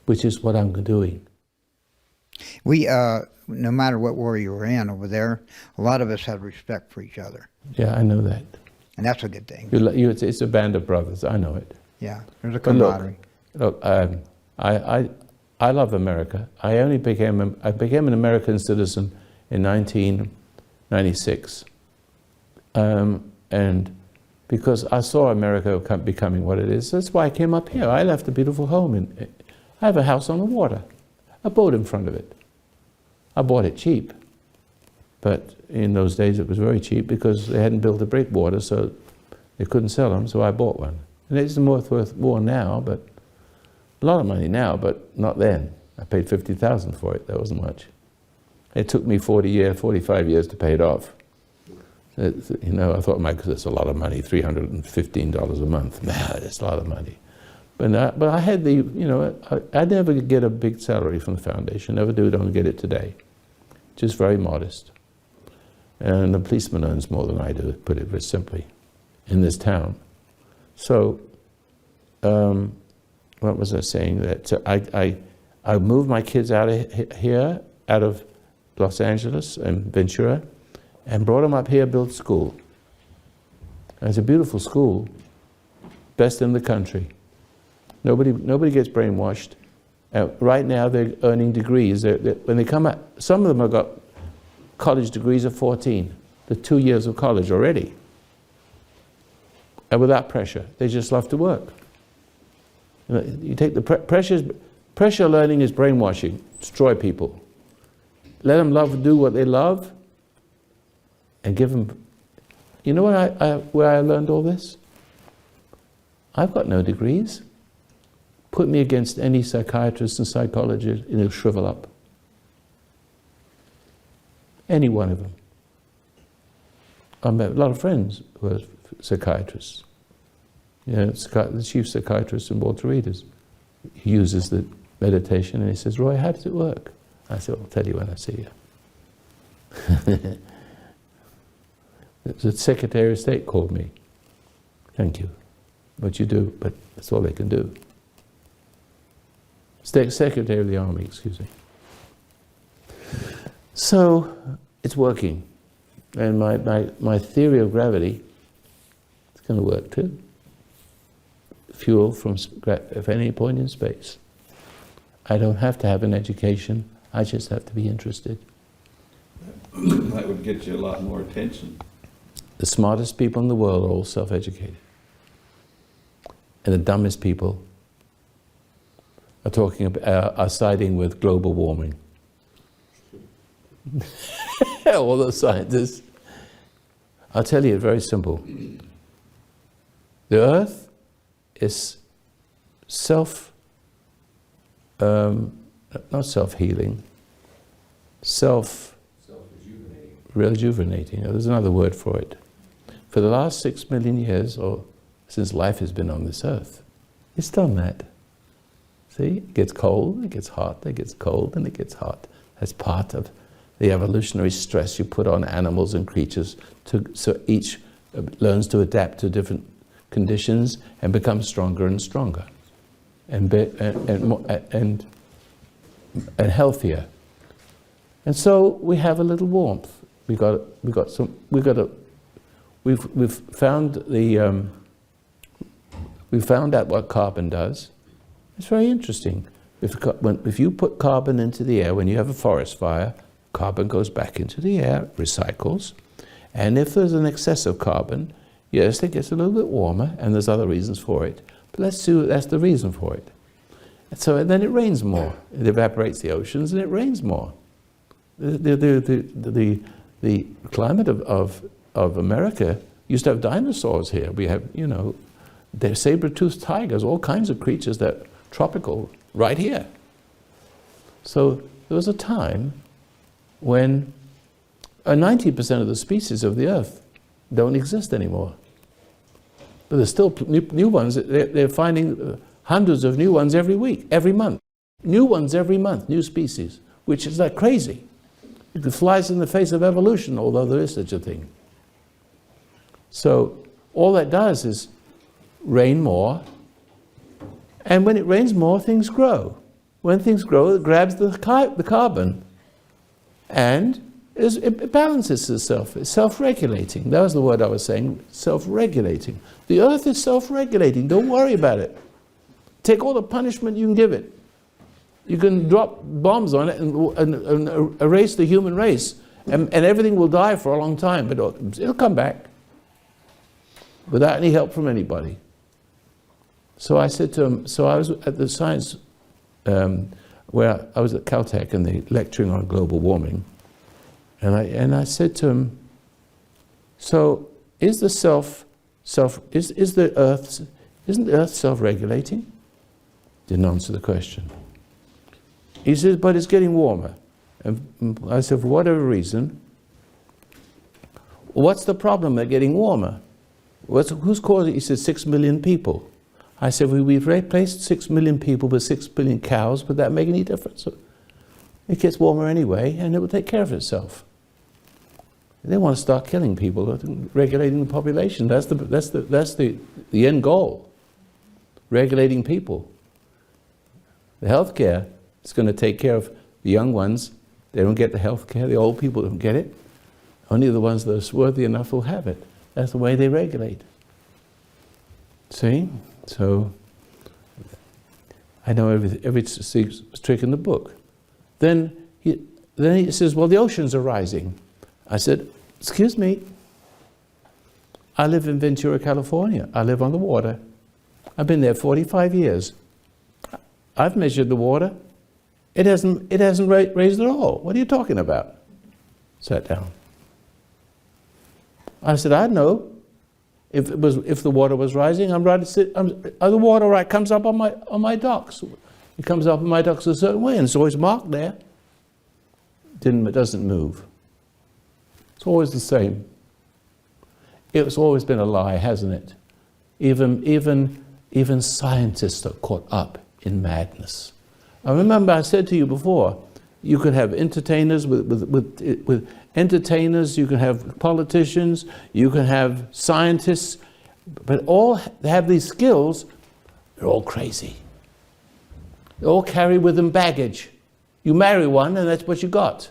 Which is what I'm doing. We, no matter what war you were in over there, a lot of us have respect for each other. Yeah, I know that. And that's a good thing. It's a band of brothers, I know it. Yeah, there's a camaraderie. Look, I love America. I became an American citizen in 1996. And because I saw America becoming what it is, that's why I came up here. I left a beautiful home. I have a house on the water, a boat in front of it. I bought it cheap, but in those days it was very cheap because they hadn't built a breakwater, so they couldn't sell them, so I bought one. And it isn't worth more now, but a lot of money now, but not then. I paid $50,000 for it. That wasn't much. It took me 45 years to pay it off. You know, I thought, Mike, that's a lot of money, $315 a month. Nah, it's a lot of money. But I had the, you know, I never get a big salary from the foundation. Never do, don't get it today. Just very modest. And the policeman earns more than I do, to put it very simply, in this town. So, what was I saying? That I moved my kids out of here, out of Los Angeles and Ventura, and brought them up here, built school. And it's a beautiful school, best in the country. Nobody gets brainwashed. Right now they're earning degrees. When they come out, some of them have got college degrees at 14. The 2 years of college already. And without pressure. They just love to work. You take the pressure learning is brainwashing. Destroy people. Let them do what they love, and give them. You know where I learned all this? I've got no degrees. Put me against any psychiatrist and psychologist, and he'll shrivel up. Any one of them. I met a lot of friends who are psychiatrists. You know, the chief psychiatrist in Walter Reed he uses the meditation, and he says, "Roy, how does it work?" I said, "I'll tell you when I see you." The Secretary of State called me. "Thank you. What you do," but that's all they can do. Secretary of the Army, excuse me. So, it's working. And my theory of gravity, it's going to work too. Fuel from any point in space. I don't have to have an education, I just have to be interested. That would get you a lot more attention. The smartest people in the world are all self-educated. And the dumbest people are siding with global warming. All those scientists. I'll tell you, it's very simple. The Earth is not self-healing, rejuvenating. There's another word for it. For the last 6 million years, or since life has been on this Earth, it's done that. See, it gets cold, it gets hot, it gets cold, and it gets hot. That's part of the evolutionary stress you put on animals and creatures, so each learns to adapt to different conditions and becomes stronger and stronger, and healthier. And so we have a little warmth. We've found out what carbon does. It's very interesting. If you put carbon into the air, when you have a forest fire, carbon goes back into the air, recycles, and if there's an excess of carbon, yes, it gets a little bit warmer, and there's other reasons for it. But that's the reason for it. And then it rains more. It evaporates the oceans, and it rains more. The climate of America used to have dinosaurs here. We have, they're saber-toothed tigers, all kinds of creatures that tropical right here. So there was a time when 90% of the species of the Earth don't exist anymore. But there's still new ones. They're finding hundreds of new ones every week, every month. New ones every month, new species, which is like crazy. It flies in the face of evolution, although there is such a thing. So all that does is rain more, and when it rains more, things grow. When things grow, it grabs the carbon, and it balances itself. It's self-regulating. That was the word I was saying, self-regulating. The Earth is self-regulating. Don't worry about it. Take all the punishment you can give it. You can drop bombs on it and erase the human race, and everything will die for a long time, but it'll come back without any help from anybody. So I said to him, so I was at the science, where I was at Caltech and they lecturing on global warming, and I said to him, so is the is the Earth, Isn't the earth self-regulating? Didn't answer the question. He says, but it's getting warmer. And I said, for whatever reason, what's the problem with getting warmer? Who's causing it? He said, 6 million people. I said, well, we've replaced 6 million people with 6 billion cows. Would that make any difference? It gets warmer anyway, and it will take care of itself. They want to start killing people, regulating the population. That's the end goal. Regulating people. The healthcare is going to take care of the young ones. They don't get the healthcare. The old people don't get it. Only the ones that are worthy enough will have it. That's the way they regulate. See? So, I know every trick in the book. Then he says, well, the oceans are rising. I said, excuse me, I live in Ventura, California. I live on the water. I've been there 45 years. I've measured the water. It hasn't raised at all. What are you talking about? Sat down. I said, I know. If the water was rising, the water comes up on my docks. It comes up on my docks a certain way, and it's always marked there. It doesn't move. It's always the same. It's always been a lie, hasn't it? Even scientists are caught up in madness. I remember I said to you before, you could have entertainers with entertainers, you can have politicians, you can have scientists, but all have these skills, they're all crazy. They all carry with them baggage. You marry one and that's what you got.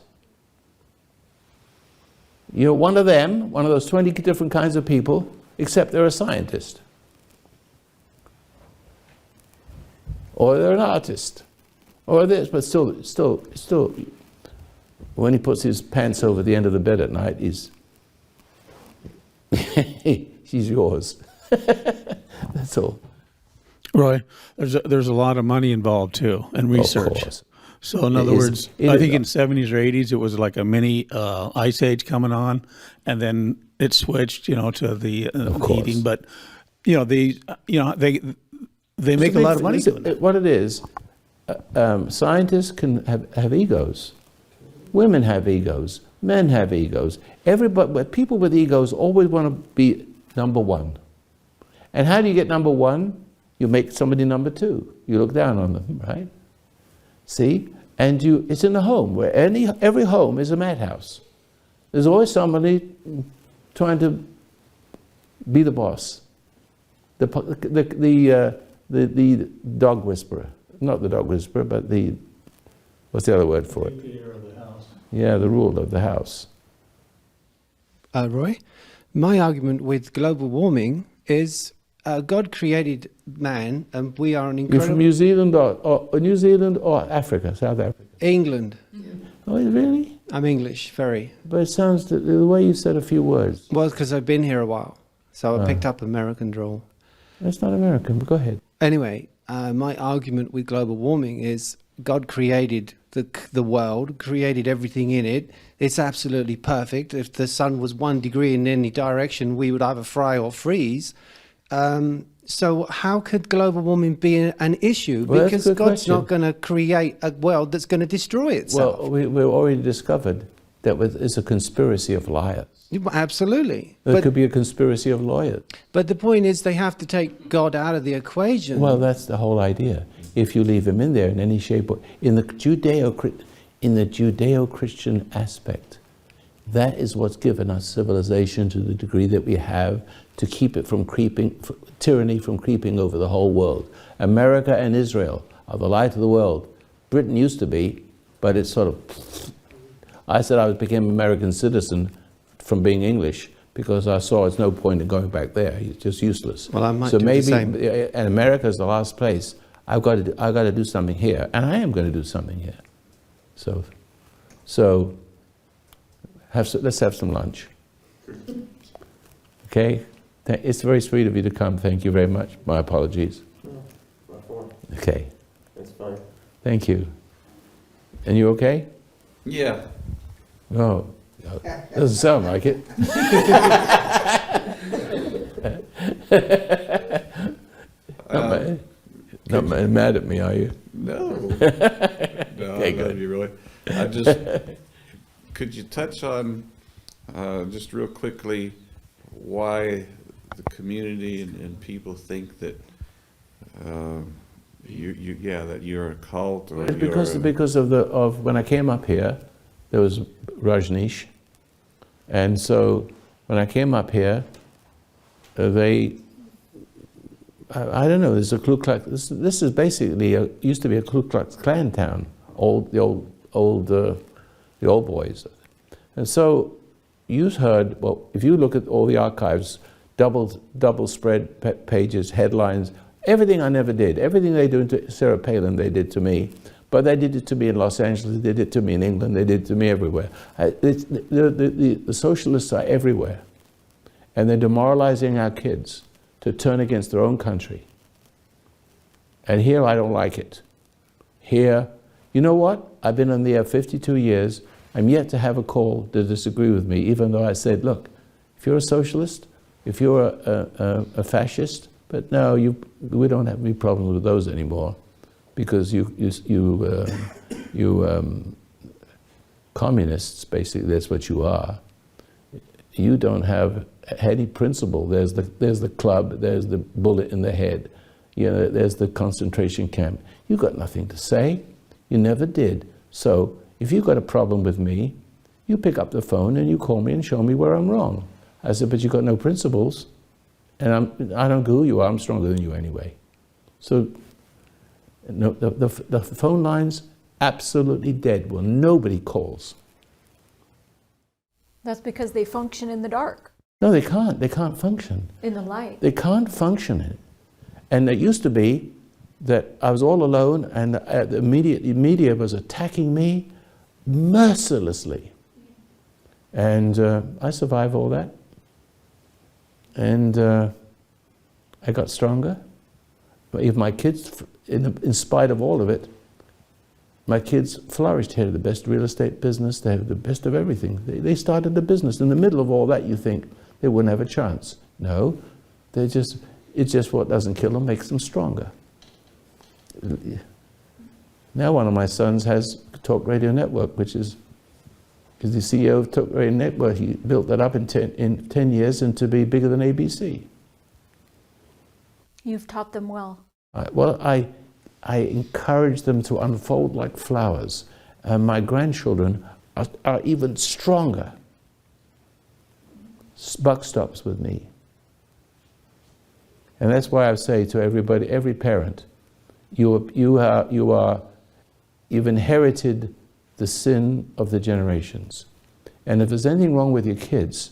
You're one of them, one of those 20 different kinds of people, except they're a scientist. Or they're an artist. Or this, but still, when he puts his pants over the end of the bed at night, she's yours. That's all. Roy, there's a lot of money involved too, and research. Of course. So in other words, I think in the 70s or 80s, it was like a mini ice age coming on, and then it switched, to the heating. But they make a lot of money doing it. What it is, scientists can have egos. Women have egos. Men have egos. But people with egos always want to be number one. And how do you get number one? You make somebody number two. You look down on them, right? See? And it's in the home, where every home is a madhouse. There's always somebody trying to be the boss. The dog whisperer. Not the dog whisperer, but what's the other word for it? The leader of the house. Yeah, the ruler of the house. Roy, my argument with global warming is God created man, and we are an incredible... You're from New Zealand or Africa, South Africa? England. Oh, really? I'm English, very. But it sounds, the way you said a few words. Well, because I've been here a while, so I picked up American drawl. That's not American, but go ahead. Anyway, my argument with global warming is God created the world, created everything in it. It's absolutely perfect. If the sun was 1 degree in any direction, we would either fry or freeze. So how could global warming be an issue? Well, because God's not going to create a world that's going to destroy itself. Well, we've already discovered that it's a conspiracy of liars. Absolutely. It could be a conspiracy of lawyers. But the point is they have to take God out of the equation. Well, that's the whole idea. If you leave him in there in any shape, in the Judeo-Christian aspect, that is what's given us civilization to the degree that we have, to keep it from tyranny from creeping over the whole world. America and Israel are the light of the world. Britain used to be, but it's sort of... I said I became an American citizen from being English because I saw it's no point in going back there. It's just useless. Well, I might do the same. And America is the last place. I've got to do something here, and I am going to do something here. So let's have some lunch. Okay? It's very sweet of you to come. Thank you very much. My apologies. Okay. That's fine. Thank you. And you okay? Yeah. Oh, doesn't sound like it. mad at me, are you? No. No, Okay, I good. love you, really. I just, could you touch on, just real quickly, why the community and people think that that you're a cult, or Because of when I came up here, there was Rajneesh, and so when I came up here, I don't know. There's a Ku Klux. This is basically used to be a Ku Klux Klan town. The old boys, and so you heard. Well, if you look at all the archives, double spread pages, headlines, everything I never did. Everything they do to Sarah Palin, they did to me. But they did it to me in Los Angeles. They did it to me in England. They did it to me everywhere. The socialists are everywhere, and they're demoralizing our kids to turn against their own country. And here I don't like it. Here, you know what? I've been on the air 52 years. I'm yet to have a call to disagree with me, even though I said, look, if you're a socialist, if you're a fascist, but no, we don't have any problems with those anymore, because you communists, basically, that's what you are. You don't have any principle. There's the club, there's the bullet in the head, there's the concentration camp. You've got nothing to say. You never did. So if you've got a problem with me, you pick up the phone and you call me and show me where I'm wrong. I said, but you've got no principles, and I don't know who you are. I'm stronger than you anyway. So no, the phone line's absolutely dead. Well, nobody calls. That's because they function in the dark. No, they can't. They can't function. In the light. They can't function in it. And it used to be that I was all alone, and the media was attacking me mercilessly. And I survived all that. And I got stronger. But even my kids, in spite of all of it, my kids flourished. They had the best real estate business. They had the best of everything. They started the business. In the middle of all that, you think they wouldn't have a chance. No, it's just what doesn't kill them makes them stronger. Now one of my sons has Talk Radio Network, which is the CEO of Talk Radio Network. He built that up in 10 years and to be bigger than ABC. You've taught them well. I encourage them to unfold like flowers. And my grandchildren are even stronger. Buck stops with me. And that's why I say to everybody, every parent, you've inherited the sin of the generations. And if there's anything wrong with your kids,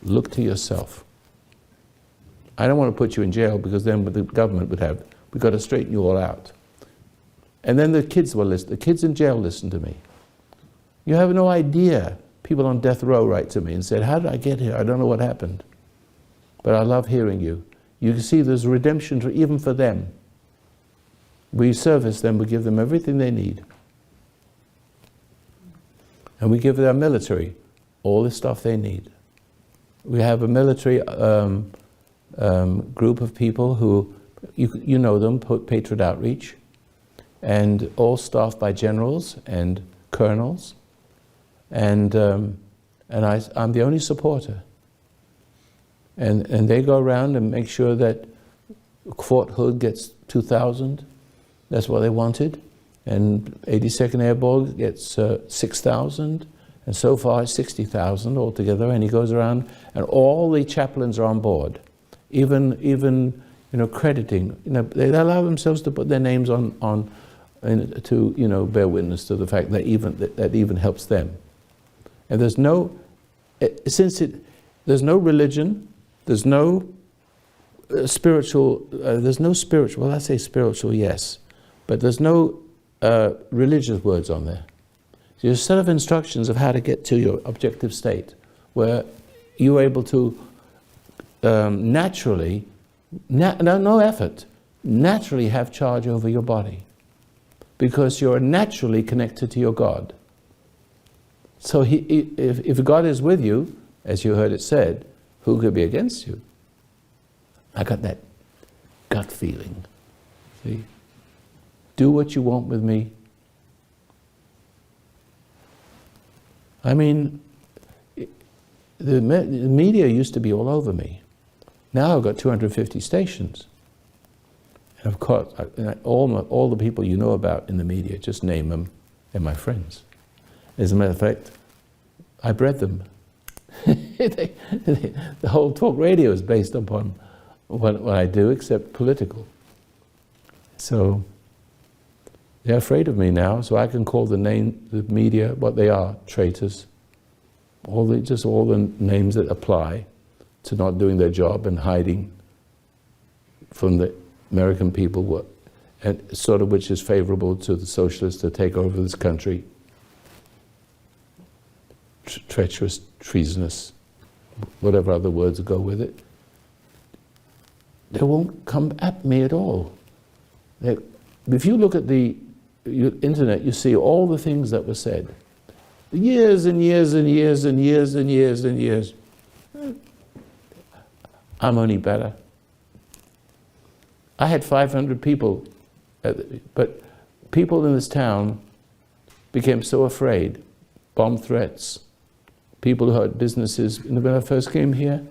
look to yourself. I don't want to put you in jail, because then the government would have, we've got to straighten you all out. And then the kids will listen. The kids in jail listen to me. You have no idea. People on death row write to me and said, how did I get here? I don't know what happened. But I love hearing you. You can see there's redemption even for them. We service them, we give them everything they need. And we give our military all the stuff they need. We have a military group of people who, you know them, Patriot Outreach, and all staffed by generals and colonels, and I'm the only supporter. And they go around and make sure that Fort Hood gets 2,000. That's what they wanted. And 82nd Airborne gets 6,000. And so far, 60,000 altogether. And he goes around, and all the chaplains are on board. Even crediting. They allow themselves to put their names on to bear witness to the fact that that even helps them. And there's no religion. There's no spiritual, well, I say spiritual, yes, but there's no religious words on there. There's a set of instructions of how to get to your objective state, where you're able to naturally, no effort, naturally have charge over your body, because you're naturally connected to your God. So if God is with you, as you heard it said, who could be against you? I got that gut feeling. See? do what you want with me. I mean, the media used to be all over me. Now I've got 250 stations. And of course, all the people you know about in the media, just name them, they're my friends. As a matter of fact, I bred them. The whole talk radio is based upon what I do, except political. So they're afraid of me now, so I can call the media what they are, traitors. All the names that apply to not doing their job and hiding from the American people, and sort of which is favorable to the socialists to take over this country. Treacherous, treasonous, whatever other words go with it. They won't come at me at all. If you look at the internet, you see all the things that were said. Years and years and years and years and years and years. I'm only better. I had 500 people, but people in this town became so afraid. Bomb threats. People who had businesses. When I first came here,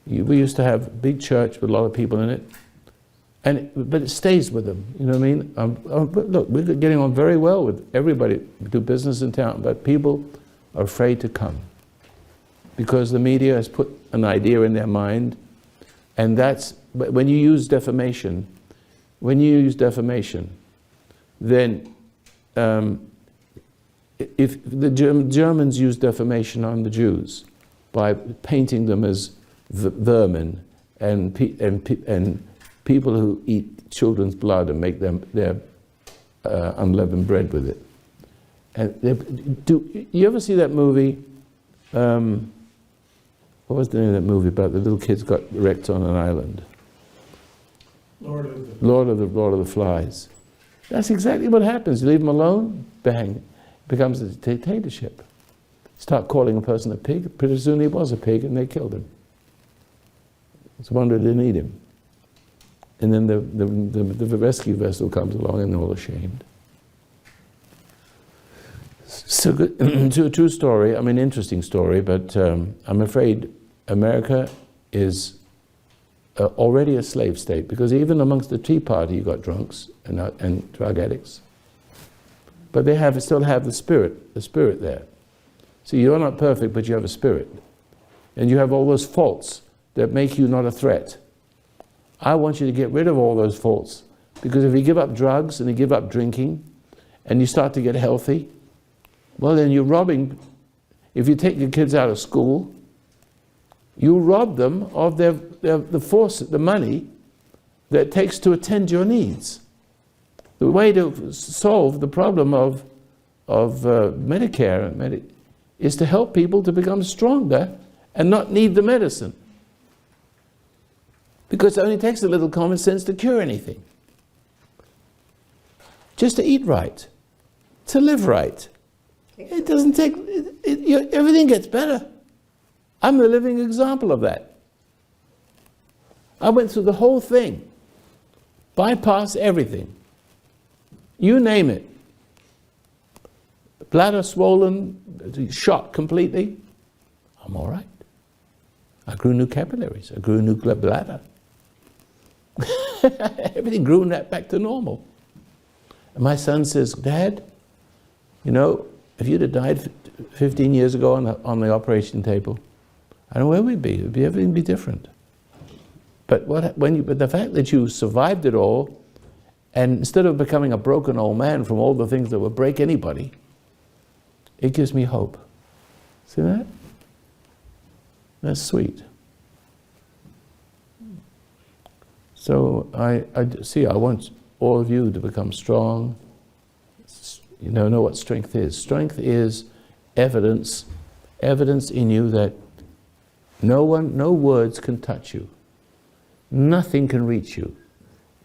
we used to have a big church with a lot of people in it. But it stays with them, you know what I mean? But look, we're getting on very well with everybody who do business in town, but people are afraid to come because the media has put an idea in their mind, and that's, when you use defamation, then if the Germans use defamation on the Jews by painting them as vermin and people who eat children's blood and make their unleavened bread with it. And do you ever see that movie? What was the name of that movie about the little kids got wrecked on an island? Lord of the Flies. That's exactly what happens. You leave them alone, bang, it becomes a dictatorship. Start calling a person a pig. Pretty soon he was a pig, and they killed him. It's a wonder they didn't eat him. And then the rescue vessel comes along and they're all ashamed. So to a true story, I mean, interesting story, but I'm afraid America is already a slave state, because even amongst the Tea Party you got drunks and drug addicts. But they still have the spirit there. So you're not perfect, but you have a spirit. And you have all those faults that make you not a threat. I want you to get rid of all those faults, because if you give up drugs and you give up drinking and you start to get healthy, well then you're robbing. If you take your kids out of school, you rob them of the money that it takes to attend your needs. The way to solve the problem of Medicare is to help people to become stronger and not need the medicine. Because it only takes a little common sense to cure anything. Just to eat right, to live right. It doesn't take, everything gets better. I'm the living example of that. I went through the whole thing, bypass everything. You name it. Bladder swollen, shot completely. I'm all right. I grew new capillaries. I grew a new bladder. Everything grew back to normal. And my son says, Dad, you know, if you'd have died 15 years ago on the operation table, I don't know where we'd be. Everything would be different. But the fact that you survived it all, and instead of becoming a broken old man from all the things that would break anybody, it gives me hope. See that? That's sweet. So I want all of you to become strong. You know what strength is. Strength is evidence in you that no words can touch you. Nothing can reach you.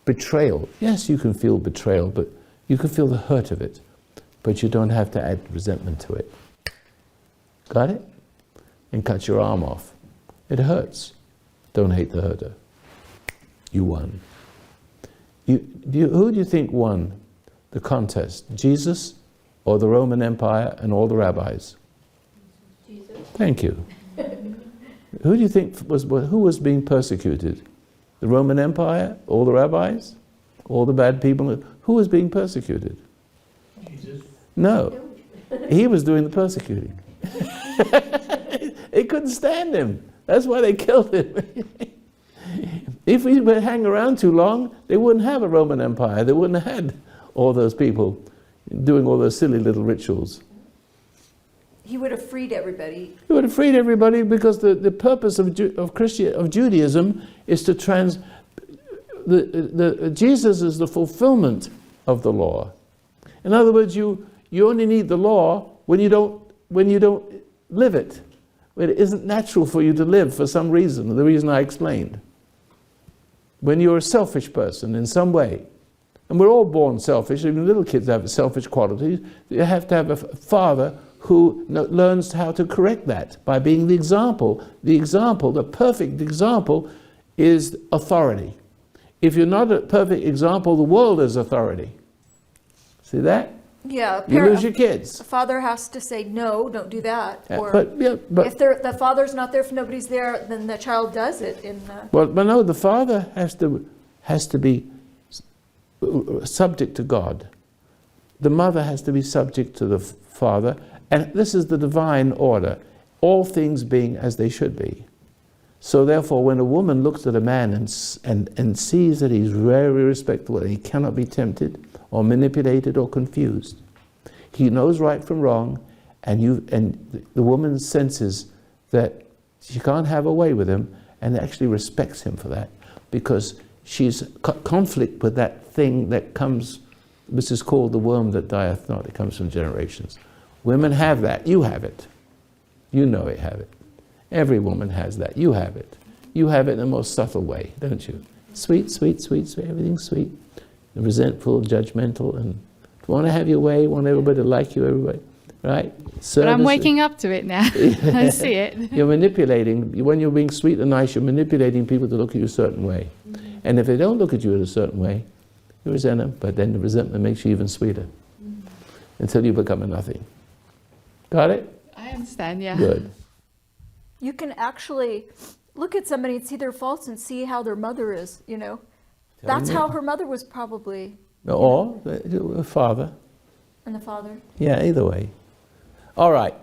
Betrayal. Yes, you can feel betrayal, but you can feel the hurt of it. But you don't have to add resentment to it. Got it? And cut your arm off. It hurts. Don't hate the hurter. You won. Who do you think won? the contest? Jesus or the Roman Empire and all the rabbis? Jesus. Thank you. Who do you think who was being persecuted? The Roman Empire, all the rabbis, all the bad people? Who was being persecuted? Jesus. No, he was doing the persecuting. They couldn't stand him. That's why they killed him. If we would hang around too long, they wouldn't have a Roman Empire. They wouldn't have had all those people doing all those silly little rituals. He would have freed everybody. He would have freed everybody, because the purpose of Judaism is to Jesus is the fulfillment of the law. In other words, you only need the law when you don't live it. When it isn't natural for you to live for some reason, the reason I explained. When you're a selfish person in some way, and we're all born selfish, even little kids have selfish qualities, you have to have a father who learns how to correct that by being the example. The perfect example is authority. If you're not a perfect example, the world is authority. See that? Yeah, You lose your kids. a father has to say, no, don't do that. Or But if the father's not there, if nobody's there, then the child does it. but no, the father has to be subject to God. The mother has to be subject to the father, and this is the divine order, all things being as they should be. So therefore, when a woman looks at a man and sees that he's very respectable and he cannot be tempted or manipulated or confused, he knows right from wrong, and the woman senses that she can't have a way with him, and actually respects him for that, because she's conflict with that thing that comes, this is called the worm that dieth not. It comes from generations. Women have that. You have it. You know you have it. Every woman has that. You have it. You have it in the most subtle way, don't you? Sweet, sweet, sweet, sweet, everything's sweet. Resentful, judgmental, and want to have your way, want everybody to like you, everybody, right? But I'm waking up to it now. I see it. You're manipulating. When you're being sweet and nice, you're manipulating people to look at you a certain way. Mm-hmm. And if they don't look at you in a certain way, you resent them, but then the resentment makes you even sweeter, until you become a nothing. Got it? I understand, yeah. Good. You can actually look at somebody and see their faults and see how their mother is, That's how her mother was probably. Or the father. And the father. Yeah, either way. All right.